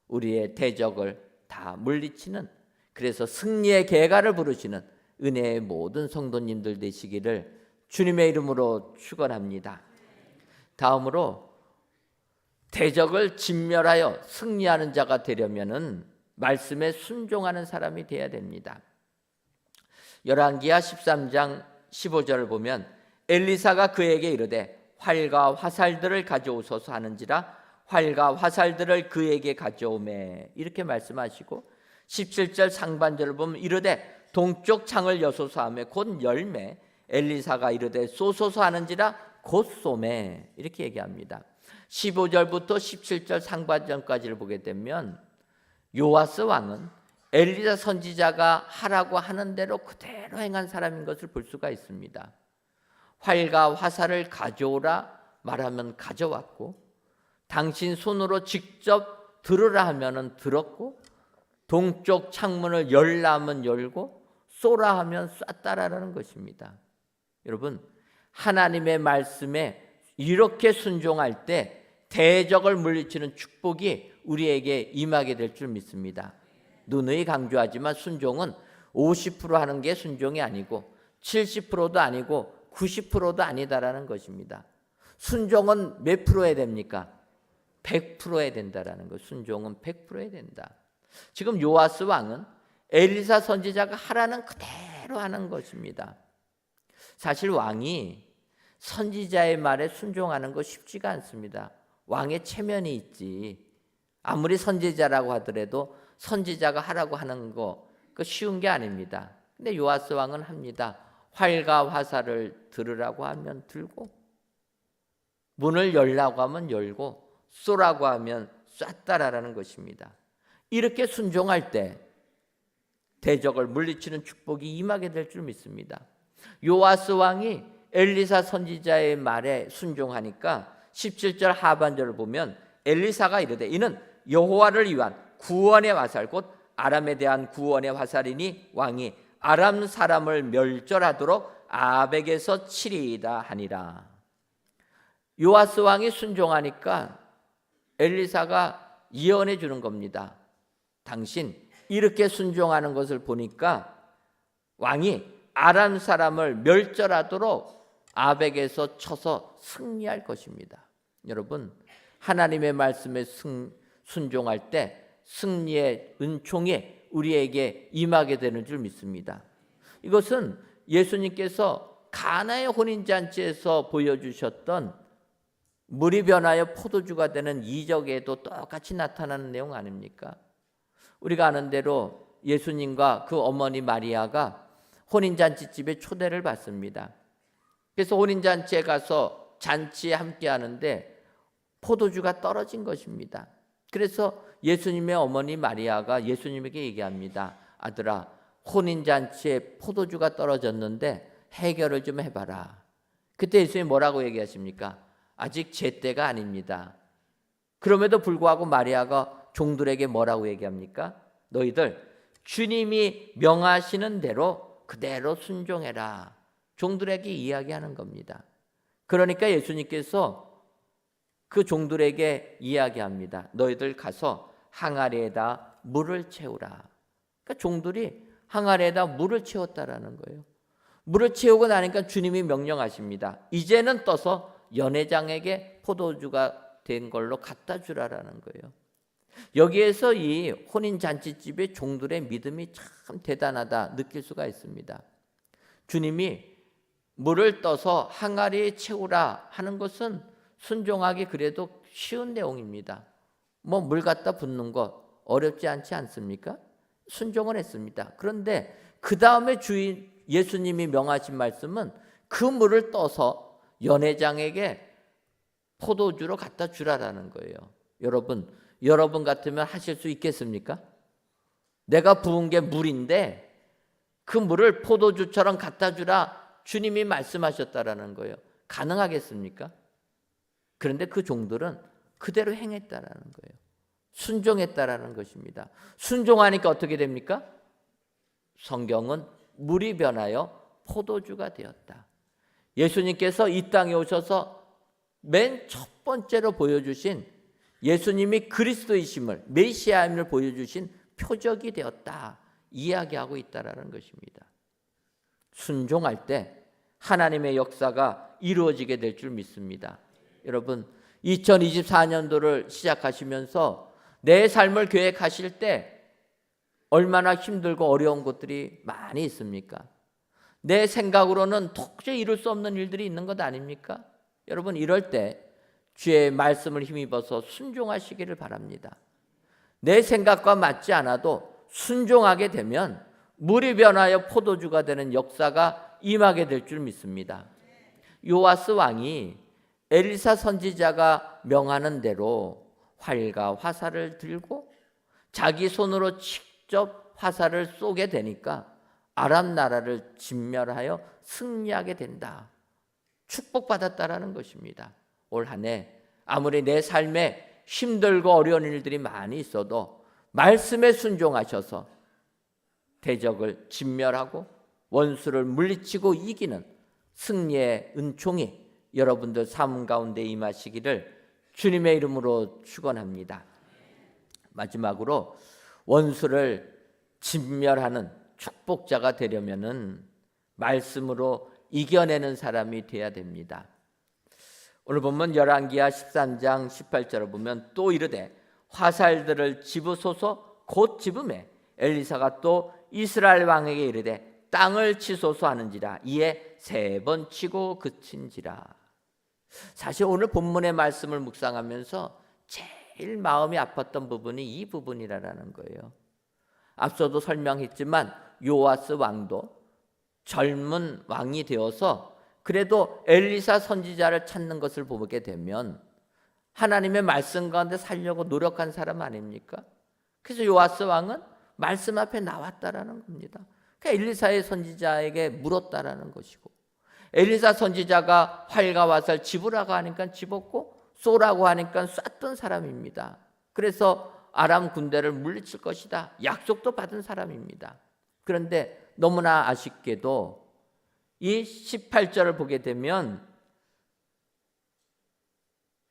우리의 대적을 다 물리치는, 그래서 승리의 계가를 부르시는 은혜의 모든 성도님들 되시기를 주님의 이름으로 축원합니다. 다음으로 대적을 진멸하여 승리하는 자가 되려면은 말씀에 순종하는 사람이 되어야 됩니다. 열왕기하 13장 15절을 보면 엘리사가 그에게 이르되 활과 화살들을 가져오소서 하는지라 활과 화살들을 그에게 가져오매 이렇게 말씀하시고 17절 상반절을 보면 이르되 동쪽 창을 여소서 하며 곧 열매 엘리사가 이르되 쏘소서 하는지라 곧 쏘매 이렇게 얘기합니다. 15절부터 17절 상반절까지를 보게 되면 요아스 왕은 엘리사 선지자가 하라고 하는 대로 그대로 행한 사람인 것을 볼 수가 있습니다. 활과 화살을 가져오라 말하면 가져왔고 당신 손으로 직접 들으라 하면 들었고 동쪽 창문을 열라 하면 열고 쏘라 하면 쐈다라는 것입니다. 여러분, 하나님의 말씀에 이렇게 순종할 때 대적을 물리치는 축복이 우리에게 임하게 될 줄 믿습니다. 누누이 강조하지만 순종은 50% 하는 게 순종이 아니고 70%도 아니고 90%도 아니다라는 것입니다. 순종은 몇 프로야 됩니까? 100%야 된다라는 것. 순종은 100%야 된다. 지금 요아스 왕은 엘리사 선지자가 하라는 그대로 하는 것입니다. 사실 왕이 선지자의 말에 순종하는 거 쉽지가 않습니다. 왕의 체면이 있지. 아무리 선지자라고 하더라도 선지자가 하라고 하는 거 그 쉬운 게 아닙니다. 근데 요아스 왕은 합니다. 활과 화살을 들으라고 하면 들고 문을 열라고 하면 열고 쏘라고 하면 쐈다라는 것입니다. 이렇게 순종할 때 대적을 물리치는 축복이 임하게 될 줄 믿습니다. 요아스 왕이 엘리사 선지자의 말에 순종하니까 17절 하반절을 보면 엘리사가 이르되 이는 여호와를 위한 구원의 화살 곧 아람에 대한 구원의 화살이니 왕이 아람 사람을 멸절하도록 아벡에서 치리이다 하니라. 요아스 왕이 순종하니까 엘리사가 예언해 주는 겁니다. 당신 이렇게 순종하는 것을 보니까 왕이 아람 사람을 멸절하도록 아벡에서 쳐서 승리할 것입니다. 여러분, 하나님의 말씀에 순종할 때 승리의 은총이 우리에게 임하게 되는 줄 믿습니다. 이것은 예수님께서 가나의 혼인잔치에서 보여주셨던 물이 변하여 포도주가 되는 이적에도 똑같이 나타나는 내용 아닙니까? 우리가 아는 대로 예수님과 그 어머니 마리아가 혼인잔치집에 초대를 받습니다. 그래서 혼인잔치에 가서 잔치에 함께 하는데 포도주가 떨어진 것입니다. 그래서 예수님의 어머니 마리아가 예수님에게 얘기합니다. 아들아, 혼인잔치에 포도주가 떨어졌는데 해결을 좀 해봐라. 그때 예수님이 뭐라고 얘기하십니까? 아직 제 때가 아닙니다. 그럼에도 불구하고 마리아가 종들에게 뭐라고 얘기합니까? 너희들 주님이 명하시는 대로 그대로 순종해라. 종들에게 이야기하는 겁니다. 그러니까 예수님께서 그 종들에게 이야기합니다. 너희들 가서 항아리에다 물을 채우라. 그러니까 종들이 항아리에다 물을 채웠다라는 거예요. 물을 채우고 나니까 주님이 명령하십니다. 이제는 떠서 연회장에게 포도주가 된 걸로 갖다 주라라는 거예요. 여기에서 이 혼인잔치집의 종들의 믿음이 참 대단하다 느낄 수가 있습니다. 주님이 물을 떠서 항아리에 채우라 하는 것은 순종하기 그래도 쉬운 내용입니다. 뭐 물 갖다 붓는 것 어렵지 않지 않습니까? 순종을 했습니다. 그런데 그 다음에 예수님이 명하신 말씀은 그 물을 떠서 연회장에게 포도주로 갖다 주라라는 거예요. 여러분 같으면 하실 수 있겠습니까? 내가 부은 게 물인데 그 물을 포도주처럼 갖다 주라 주님이 말씀하셨다라는 거예요. 가능하겠습니까? 그런데 그 종들은 그대로 행했다라는 거예요. 순종했다라는 것입니다. 순종하니까 어떻게 됩니까? 성경은 물이 변하여 포도주가 되었다. 예수님께서 이 땅에 오셔서 맨 첫 번째로 보여주신 예수님이 그리스도이심을, 메시아임을 보여주신 표적이 되었다. 이야기하고 있다라는 것입니다. 순종할 때 하나님의 역사가 이루어지게 될 줄 믿습니다. 여러분, 2024년도를 시작하시면서 내 삶을 계획하실 때 얼마나 힘들고 어려운 것들이 많이 있습니까? 내 생각으로는 도저히 이룰 수 없는 일들이 있는 것 아닙니까? 여러분, 이럴 때 주의 말씀을 힘입어서 순종하시기를 바랍니다. 내 생각과 맞지 않아도 순종하게 되면 물이 변하여 포도주가 되는 역사가 임하게 될 줄 믿습니다. 요아스 왕이 엘리사 선지자가 명하는 대로 활과 화살을 들고 자기 손으로 직접 화살을 쏘게 되니까 아람 나라를 진멸하여 승리하게 된다. 축복받았다라는 것입니다. 올 한 해 아무리 내 삶에 힘들고 어려운 일들이 많이 있어도 말씀에 순종하셔서 대적을 진멸하고 원수를 물리치고 이기는 승리의 은총이 여러분들 삶 가운데 임하시기를 주님의 이름으로 축원합니다. 마지막으로 원수를 진멸하는 축복자가 되려면은 말씀으로 이겨내는 사람이 돼야 됩니다. 오늘 보면 열왕기하 13장 18절을 보면 또 이르되 화살들을 집으소서 곧 집음에 엘리사가 또 이스라엘 왕에게 이르되 땅을 치소서 하는지라 이에 3번 치고 그친지라. 사실 오늘 본문의 말씀을 묵상하면서 제일 마음이 아팠던 부분이 이 부분이라는 거예요. 앞서도 설명했지만 요아스 왕도 젊은 왕이 되어서 그래도 엘리사 선지자를 찾는 것을 보게 되면 하나님의 말씀 가운데 살려고 노력한 사람 아닙니까? 그래서 요아스 왕은 말씀 앞에 나왔다라는 겁니다. 그러니까 엘리사의 선지자에게 물었다라는 것이고 엘리사 선지자가 활과 화살 집으라고 하니까 집었고 쏘라고 하니까 쐈던 사람입니다. 그래서 아람 군대를 물리칠 것이다. 약속도 받은 사람입니다. 그런데 너무나 아쉽게도 이 18절을 보게 되면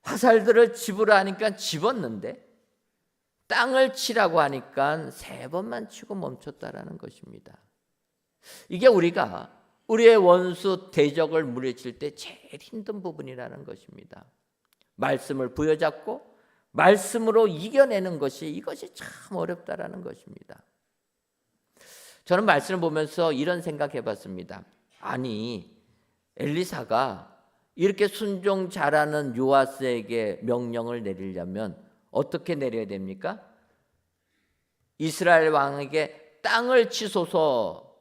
화살들을 집으라 하니까 집었는데 땅을 치라고 하니까 3번만 치고 멈췄다라는 것입니다. 이게 우리가 우리의 원수 대적을 물리칠 때 제일 힘든 부분이라는 것입니다. 말씀을 부여잡고 말씀으로 이겨내는 이것이 참 어렵다라는 것입니다. 저는 말씀을 보면서 이런 생각해 봤습니다. 아니, 엘리사가 이렇게 순종 잘하는 요아스에게 명령을 내리려면 어떻게 내려야 됩니까? 이스라엘 왕에게 땅을 치소서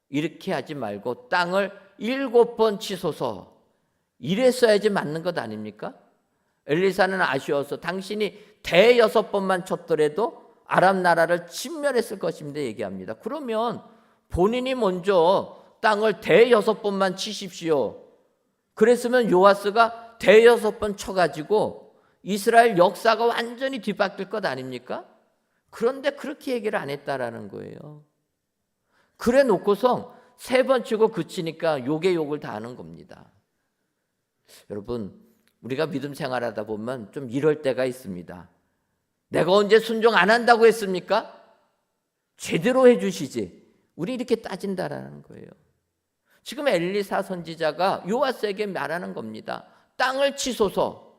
이렇게 하지 말고 땅을 7번 치소서 이랬어야지 맞는 것 아닙니까? 엘리사는 아쉬워서 당신이 6번만 쳤더라도 아람 나라를 진멸했을 것입니다 얘기합니다. 그러면 본인이 먼저 땅을 6번만 치십시오. 그랬으면 요아스가 대여섯 번 쳐가지고 이스라엘 역사가 완전히 뒤바뀔 것 아닙니까? 그런데 그렇게 얘기를 안 했다라는 거예요. 그래 놓고서 세 번 치고 그치니까 욕에 욕을 다 하는 겁니다. 여러분, 우리가 믿음 생활하다 보면 좀 이럴 때가 있습니다. 내가 언제 순종 안 한다고 했습니까? 제대로 해주시지. 우리 이렇게 따진다라는 거예요. 지금 엘리사 선지자가 요아스에게 말하는 겁니다. 땅을 치소서.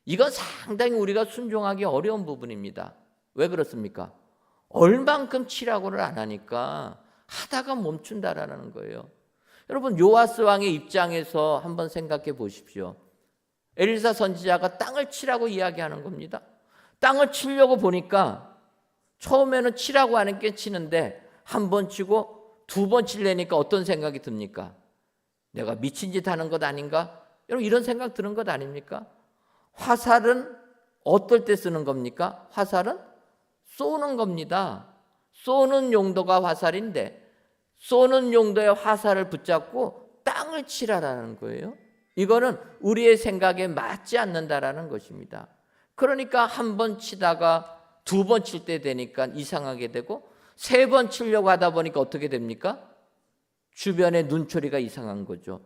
이건 상당히 우리가 순종하기 어려운 부분입니다. 왜 그렇습니까? 얼만큼 치라고를 안 하니까 하다가 멈춘다라는 거예요. 여러분, 요아스 왕의 입장에서 한번 생각해 보십시오. 엘리사 선지자가 땅을 치라고 이야기하는 겁니다. 땅을 치려고 보니까 처음에는 치라고 하는 게 치는데 한 번 치고 두 번 치려니까 어떤 생각이 듭니까? 내가 미친 짓 하는 것 아닌가? 여러분, 이런 생각 드는 것 아닙니까? 화살은 어떨 때 쓰는 겁니까? 화살은 쏘는 겁니다. 쏘는 용도가 화살인데 쏘는 용도의 화살을 붙잡고 땅을 치라라는 거예요. 이거는 우리의 생각에 맞지 않는다라는 것입니다. 그러니까 한 번 치다가 두 번 칠 때 되니까 이상하게 되고 세 번 치려고 하다 보니까 어떻게 됩니까? 주변의 눈초리가 이상한 거죠.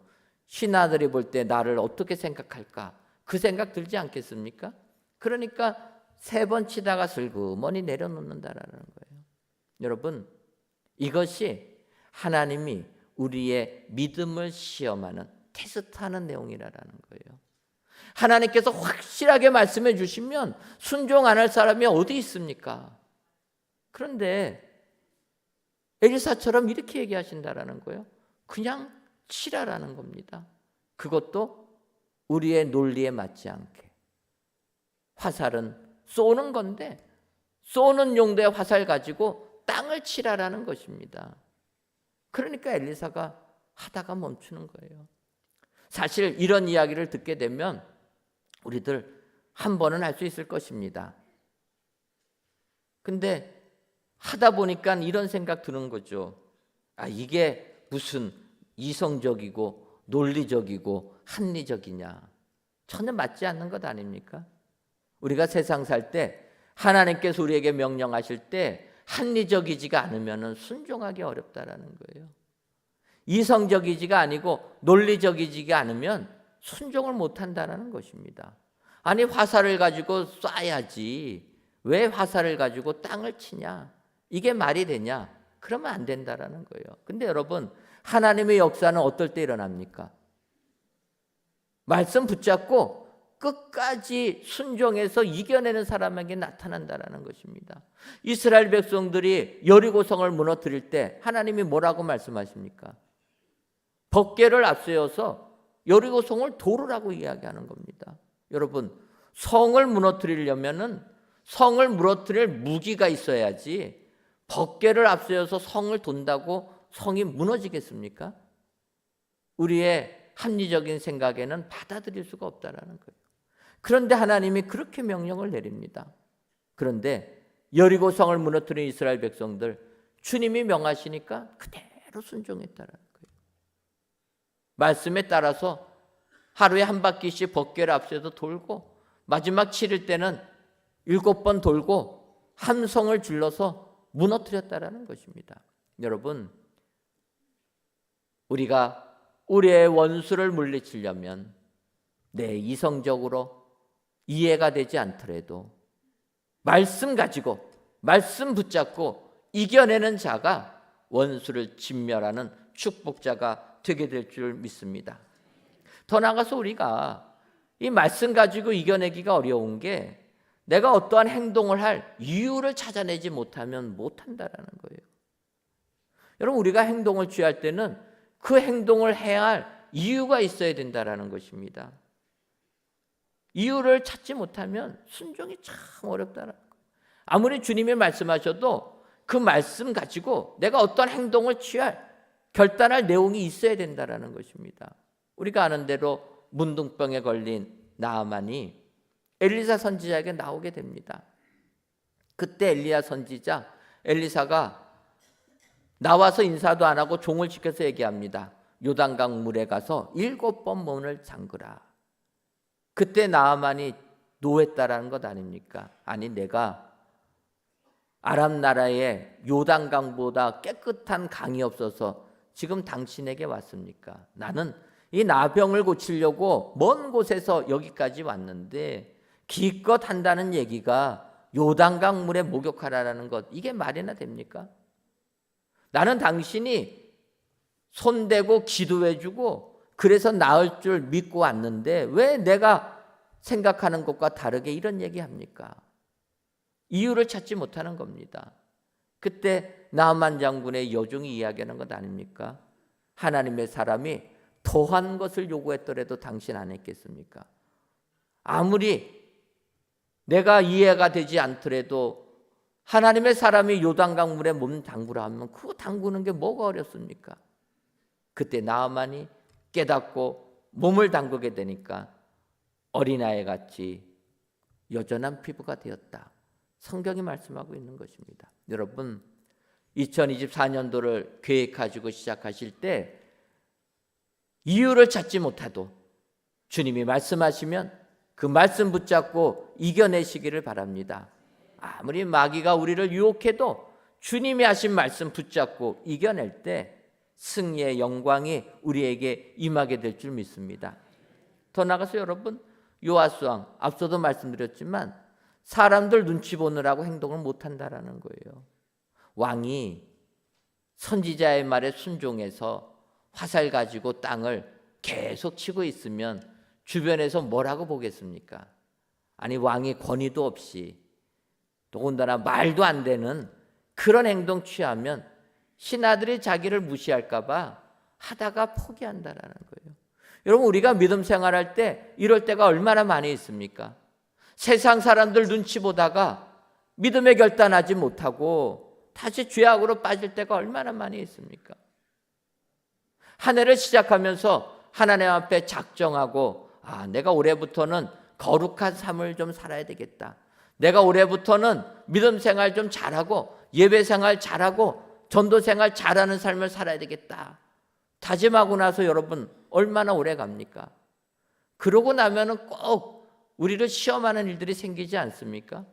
신하들이 볼 때 나를 어떻게 생각할까? 그 생각 들지 않겠습니까? 그러니까 세 번 치다가 슬그머니 내려놓는다라는 거예요. 여러분, 이것이 하나님이 우리의 믿음을 시험하는 테스트하는 내용이라는 거예요. 하나님께서 확실하게 말씀해 주시면 순종 안 할 사람이 어디 있습니까? 그런데 엘리사처럼 이렇게 얘기하신다라는 거예요. 그냥 치라라는 겁니다. 그것도 우리의 논리에 맞지 않게. 화살은 쏘는 건데 쏘는 용도의 화살 가지고 땅을 치라라는 것입니다. 그러니까 엘리사가 하다가 멈추는 거예요. 사실 이런 이야기를 듣게 되면 우리들 한 번은 할 수 있을 것입니다. 근데 하다 보니까 이런 생각 드는 거죠. 이게 무슨 이성적이고 논리적이고 합리적이냐. 전혀 맞지 않는 것 아닙니까? 우리가 세상 살 때 하나님께서 우리에게 명령하실 때 합리적이지가 않으면 순종하기 어렵다라는 거예요. 이성적이지가 아니고 논리적이지가 않으면 순종을 못한다는 것입니다. 아니, 화살을 가지고 쏴야지 왜 화살을 가지고 땅을 치냐? 이게 말이 되냐? 그러면 안 된다라는 거예요. 근데 여러분, 하나님의 역사는 어떨 때 일어납니까? 말씀 붙잡고 끝까지 순종해서 이겨내는 사람에게 나타난다라는 것입니다. 이스라엘 백성들이 여리고성을 무너뜨릴 때 하나님이 뭐라고 말씀하십니까? 법궤를 앞세워서 여리고성을 도르라고 이야기하는 겁니다. 여러분, 성을 무너뜨리려면은 성을 무너뜨릴 무기가 있어야지 법궤를 앞세워서 성을 돈다고 성이 무너지겠습니까? 우리의 합리적인 생각에는 받아들일 수가 없다라는 거예요. 그런데 하나님이 그렇게 명령을 내립니다. 그런데 여리고성을 무너뜨린 이스라엘 백성들, 주님이 명하시니까 그대로 순종했다라는 거예요. 말씀에 따라서 하루에 한 바퀴씩 법궤를 앞세워서 돌고 마지막 치를 때는 7번 돌고 함성을 질러서 무너뜨렸다라는 것입니다. 여러분, 우리가 우리의 원수를 물리치려면 내 이성적으로 이해가 되지 않더라도 말씀 가지고 말씀 붙잡고 이겨내는 자가 원수를 진멸하는 축복자가 되게 될 줄 믿습니다. 더 나아가서 우리가 이 말씀 가지고 이겨내기가 어려운 게 내가 어떠한 행동을 할 이유를 찾아내지 못하면 못한다라는 거예요. 여러분, 우리가 행동을 취할 때는 그 행동을 해야 할 이유가 있어야 된다라는 것입니다. 이유를 찾지 못하면 순종이 참 어렵다라는 거예요. 아무리 주님이 말씀하셔도 그 말씀 가지고 내가 어떤 행동을 취할, 결단할 내용이 있어야 된다라는 것입니다. 우리가 아는 대로 문둥병에 걸린 나아만이 엘리사 선지자에게 나오게 됩니다. 그때 엘리사가 나와서 인사도 안 하고 종을 시켜서 얘기합니다. 요단강 물에 가서 7번 문을 잠그라. 그때 나아만이 노했다라는 것 아닙니까? 아니, 내가 아람 나라에 요단강보다 깨끗한 강이 없어서 지금 당신에게 왔습니까? 나는 이 나병을 고치려고 먼 곳에서 여기까지 왔는데 기껏 한다는 얘기가 요단강 물에 목욕하라라는 것, 이게 말이나 됩니까? 나는 당신이 손대고 기도해주고 그래서 나을 줄 믿고 왔는데 왜 내가 생각하는 것과 다르게 이런 얘기합니까? 이유를 찾지 못하는 겁니다. 그때 나만 장군의 여종이 이야기하는 것 아닙니까? 하나님의 사람이 더한 것을 요구했더라도 당신 안 했겠습니까? 아무리 내가 이해가 되지 않더라도 하나님의 사람이 요단강 물에 몸 담그라 하면 그거 담그는 게 뭐가 어렵습니까? 그때 나아만이 깨닫고 몸을 담그게 되니까 어린아이 같이 여전한 피부가 되었다. 성경이 말씀하고 있는 것입니다. 여러분, 2024년도를 계획하시고 시작하실 때 이유를 찾지 못해도 주님이 말씀하시면 그 말씀 붙잡고 이겨내시기를 바랍니다. 아무리 마귀가 우리를 유혹해도 주님이 하신 말씀 붙잡고 이겨낼 때 승리의 영광이 우리에게 임하게 될 줄 믿습니다. 더 나아가서 여러분, 요아스 왕, 앞서도 말씀드렸지만 사람들 눈치 보느라고 행동을 못한다라는 거예요. 왕이 선지자의 말에 순종해서 화살 가지고 땅을 계속 치고 있으면 주변에서 뭐라고 보겠습니까? 아니, 왕이 권위도 없이 더군다나 말도 안 되는 그런 행동 취하면 신하들이 자기를 무시할까 봐 하다가 포기한다라는 거예요. 여러분, 우리가 믿음 생활할 때 이럴 때가 얼마나 많이 있습니까? 세상 사람들 눈치 보다가 믿음의 결단하지 못하고 다시 죄악으로 빠질 때가 얼마나 많이 있습니까? 한 해를 시작하면서 하나님 앞에 작정하고 내가 올해부터는 거룩한 삶을 좀 살아야 되겠다. 내가 올해부터는 믿음 생활 좀 잘하고 예배 생활 잘하고 전도 생활 잘하는 삶을 살아야 되겠다. 다짐하고 나서 여러분 얼마나 오래 갑니까? 그러고 나면은 꼭 우리를 시험하는 일들이 생기지 않습니까?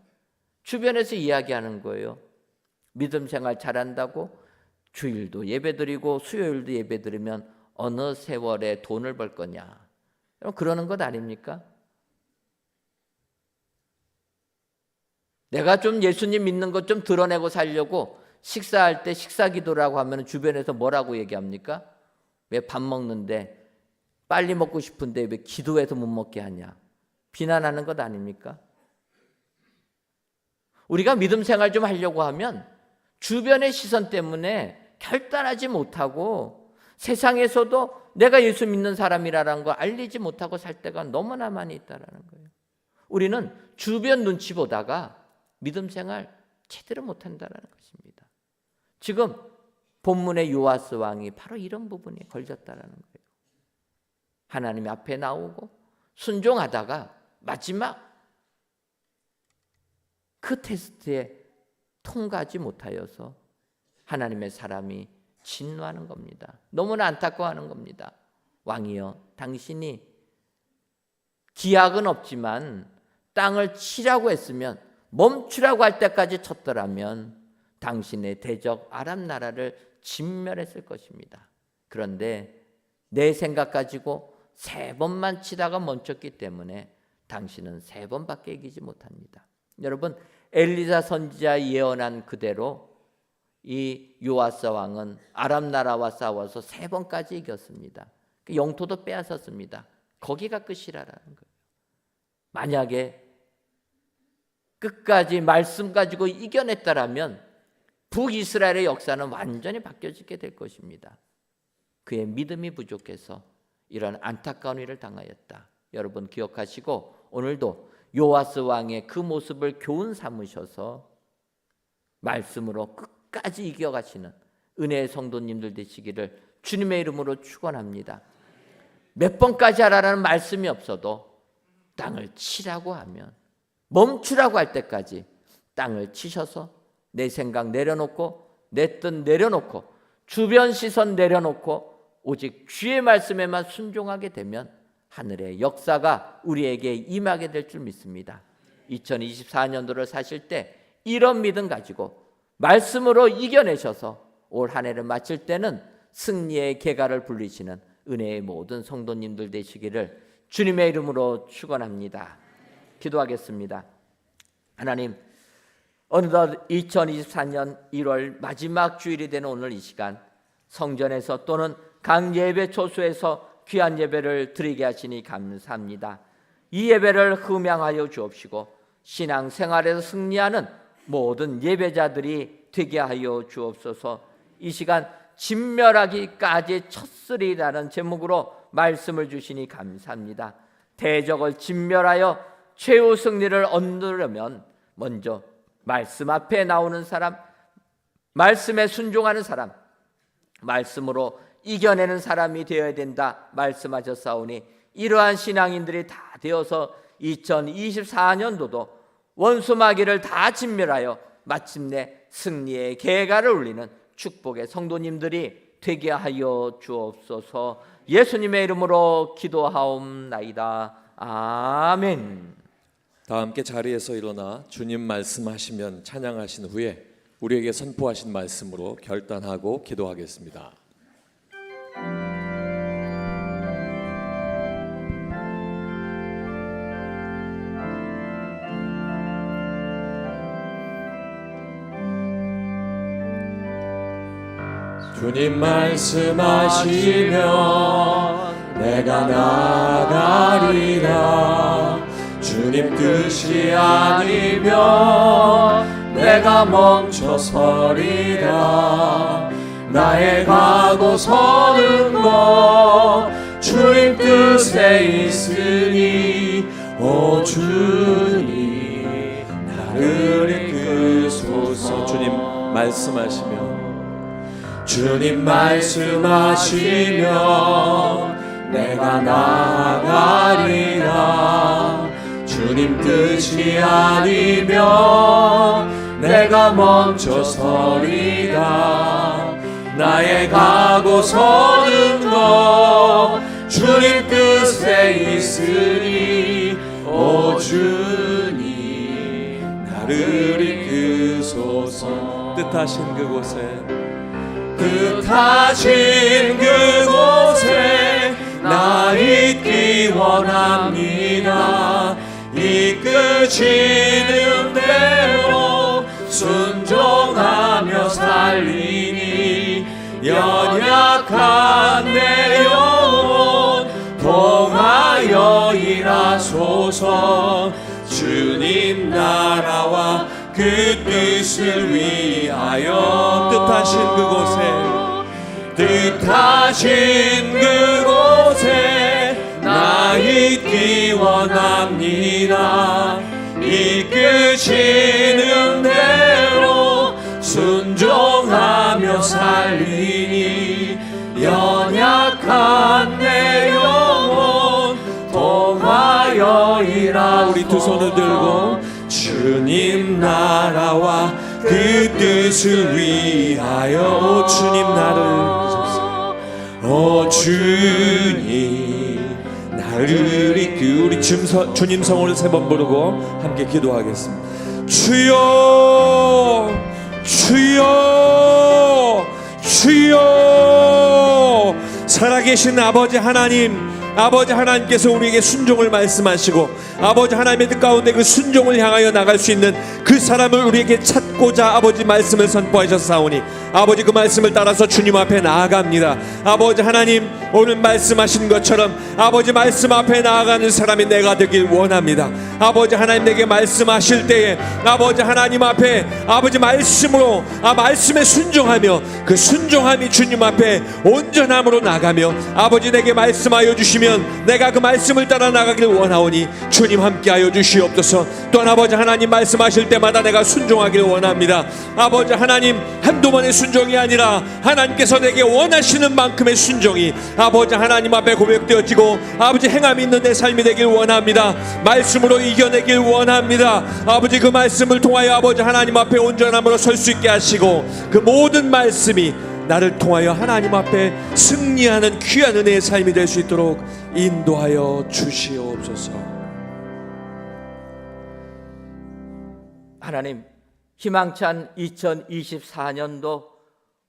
주변에서 이야기하는 거예요. 믿음 생활 잘한다고 주일도 예배드리고 수요일도 예배드리면 어느 세월에 돈을 벌 거냐. 그러는 것 아닙니까? 내가 좀 예수님 믿는 것 좀 드러내고 살려고 식사할 때 식사기도라고 하면 주변에서 뭐라고 얘기합니까? 왜 밥 먹는데 빨리 먹고 싶은데 왜 기도해서 못 먹게 하냐? 비난하는 것 아닙니까? 우리가 믿음 생활 좀 하려고 하면 주변의 시선 때문에 결단하지 못하고 세상에서도 내가 예수 믿는 사람이라는 걸 알리지 못하고 살 때가 너무나 많이 있다는 거예요. 우리는 주변 눈치 보다가 믿음 생활 제대로 못한다는 것입니다. 지금 본문의 요아스 왕이 바로 이런 부분에 걸렸다는 거예요. 하나님 앞에 나오고 순종하다가 마지막 그 테스트에 통과하지 못하여서 하나님의 사람이 진노하는 겁니다. 너무나 안타까워하는 겁니다. 왕이여, 당신이 기약은 없지만 땅을 치라고 했으면 멈추라고 할 때까지 쳤더라면 당신의 대적 아람 나라를 진멸했을 것입니다. 그런데 내 생각 가지고 3번만 치다가 멈췄기 때문에 당신은 3번밖에 이기지 못합니다. 여러분, 엘리사 선지자 예언한 그대로 이 요아스 왕은 아람 나라와 싸워서 3번까지 이겼습니다. 영토도 빼앗았습니다. 거기가 끝이라는 거예요. 만약에 끝까지 말씀 가지고 이겨냈다라면 북이스라엘의 역사는 완전히 바뀌어지게 될 것입니다. 그의 믿음이 부족해서 이런 안타까운 일을 당하였다. 여러분 기억하시고 오늘도 요아스 왕의 그 모습을 교훈 삼으셔서 말씀으로 끝까지 이겨가시는 은혜의 성도님들 되시기를 주님의 이름으로 축원합니다. 몇 번까지 하라는 말씀이 없어도 땅을 치라고 하면 멈추라고 할 때까지 땅을 치셔서 내 생각 내려놓고 내 뜻 내려놓고 주변 시선 내려놓고 오직 주의 말씀에만 순종하게 되면 하늘의 역사가 우리에게 임하게 될 줄 믿습니다. 2024년도를 사실 때 이런 믿음 가지고 말씀으로 이겨내셔서 올 한 해를 마칠 때는 승리의 개가를 불리시는 은혜의 모든 성도님들 되시기를 주님의 이름으로 축원합니다. 기도하겠습니다. 하나님, 어느덧 2024년 1월 마지막 주일이 되는 오늘 이 시간 성전에서 또는 각 예배 초소에서 귀한 예배를 드리게 하시니 감사합니다. 이 예배를 흠양하여 주옵시고 신앙생활에서 승리하는 모든 예배자들이 되게 하여 주옵소서. 이 시간 진멸하기까지 쳤으리라는 제목으로 말씀을 주시니 감사합니다. 대적을 진멸하여 최후 승리를 얻으려면 먼저 말씀 앞에 나오는 사람, 말씀에 순종하는 사람, 말씀으로 이겨내는 사람이 되어야 된다 말씀하셨사오니 이러한 신앙인들이 다 되어서 2024년도도 원수마귀를 다 진멸하여 마침내 승리의 개가를 울리는 축복의 성도님들이 되게 하여 주옵소서. 예수님의 이름으로 기도하옵나이다. 아멘. 다 함께 자리에서 일어나 주님 말씀하시면 찬양하신 후에 우리에게 선포하신 말씀으로 결단하고 기도하겠습니다. 주님 말씀하시면 내가 나가리라. 주님 뜻이 아니면 내가 멈춰서리라. 나의 가고 서는 것 주님 뜻에 있으니 오 주님 나를 이끄소서. 주님 말씀하시면 주님 말씀하시면 내가 나가리라. 주님 뜻이 아니면 내가 멈춰서리라. 나의 가고 서는 것 주님 뜻에 있으니 오 주님 나를 이끄소서. 뜻하신 그곳에 나 있기 원합니다. 이끄시는 대로 순종하며 살리니 연약한 내 영혼 통하여 일하소서. 주님 나라와 그 뜻을 위하여 뜻하신 그곳에 나 있기 원합니다. 이끄시는 대로 순종하며 살리니 연약한 내 영혼 통하여 일하소서. 우리 두 손을 들고 주님 나라와 그 뜻을 위하여 오 주님 나를 오 주님 나를 이끌. 우리 주님 성호를 세 번 부르고 함께 기도하겠습니다. 주여 주여 주여. 살아계신 아버지 하나님, 아버지 하나님께서 우리에게 순종을 말씀하시고 아버지 하나님의 뜻 가운데 그 순종을 향하여 나갈 수 있는 그 사람을 우리에게 찾고자 아버지 말씀을 선포하셨사오니 아버지 그 말씀을 따라서 주님 앞에 나아갑니다. 아버지 하나님, 오늘 말씀하신 것처럼 아버지 말씀 앞에 나아가는 사람이 내가 되길 원합니다. 아버지 하나님, 내게 말씀하실 때에 아버지 하나님 앞에 아버지 말씀으로 말씀에 순종하며 그 순종함이 주님 앞에 온전함으로 나가며 아버지 내게 말씀하여 주시면 내가 그 말씀을 따라 나가길 원하오니 주님 함께하여 주시옵소서. 또한 아버지 하나님 말씀하실 때마다 내가 순종하길 원합니다. 아버지 하나님, 한두 번의 순종이 아니라 하나님께서 내게 원하시는 만큼의 순종이 아버지 하나님 앞에 고백되어지고 아버지 행함이 있는 내 삶이 되길 원합니다. 말씀으로 이겨내길 원합니다. 아버지 그 말씀을 통하여 아버지 하나님 앞에 온전함으로 설 수 있게 하시고 그 모든 말씀이 나를 통하여 하나님 앞에 승리하는 귀한 은혜의 삶이 될 수 있도록 인도하여 주시옵소서. 하나님, 희망찬 2024년도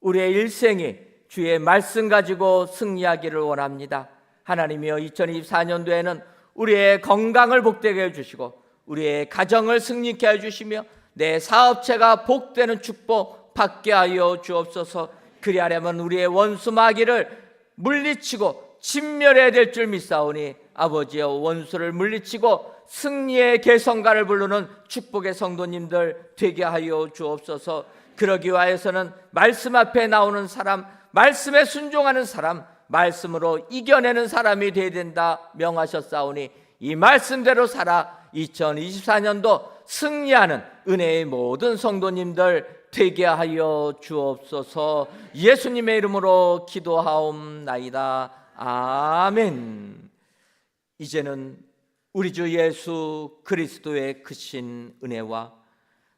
우리의 일생이 주의 말씀 가지고 승리하기를 원합니다. 하나님이여, 2024년도에는 우리의 건강을 복되게 해주시고 우리의 가정을 승리케 해주시며 내 사업체가 복되는 축복 받게 하여 주옵소서. 그리하려면 우리의 원수 마귀를 물리치고 진멸해야 될 줄 믿사오니 아버지여, 원수를 물리치고 승리의 개성가를 부르는 축복의 성도님들 되게 하여 주옵소서. 그러기 위하여서는 말씀 앞에 나오는 사람, 말씀에 순종하는 사람, 말씀으로 이겨내는 사람이 되어야 된다 명하셨사오니 이 말씀대로 살아 2024년도 승리하는 은혜의 모든 성도님들 되게 하여 주옵소서. 예수님의 이름으로 기도하옵나이다. 아멘. 이제는 우리 주 예수 그리스도의 크신 은혜와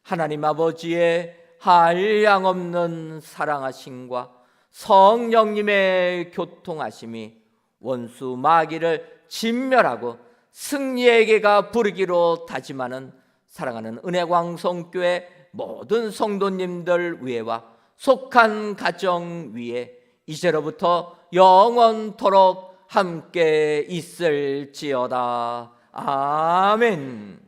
하나님 아버지의 한량없는 사랑하심과 성령님의 교통하심이 원수 마귀를 진멸하고 승리에게가 부르기로 다짐하는 사랑하는 은혜광성교회 모든 성도님들 위에와 속한 가정 위에 이제로부터 영원토록 함께 있을지어다. 아멘.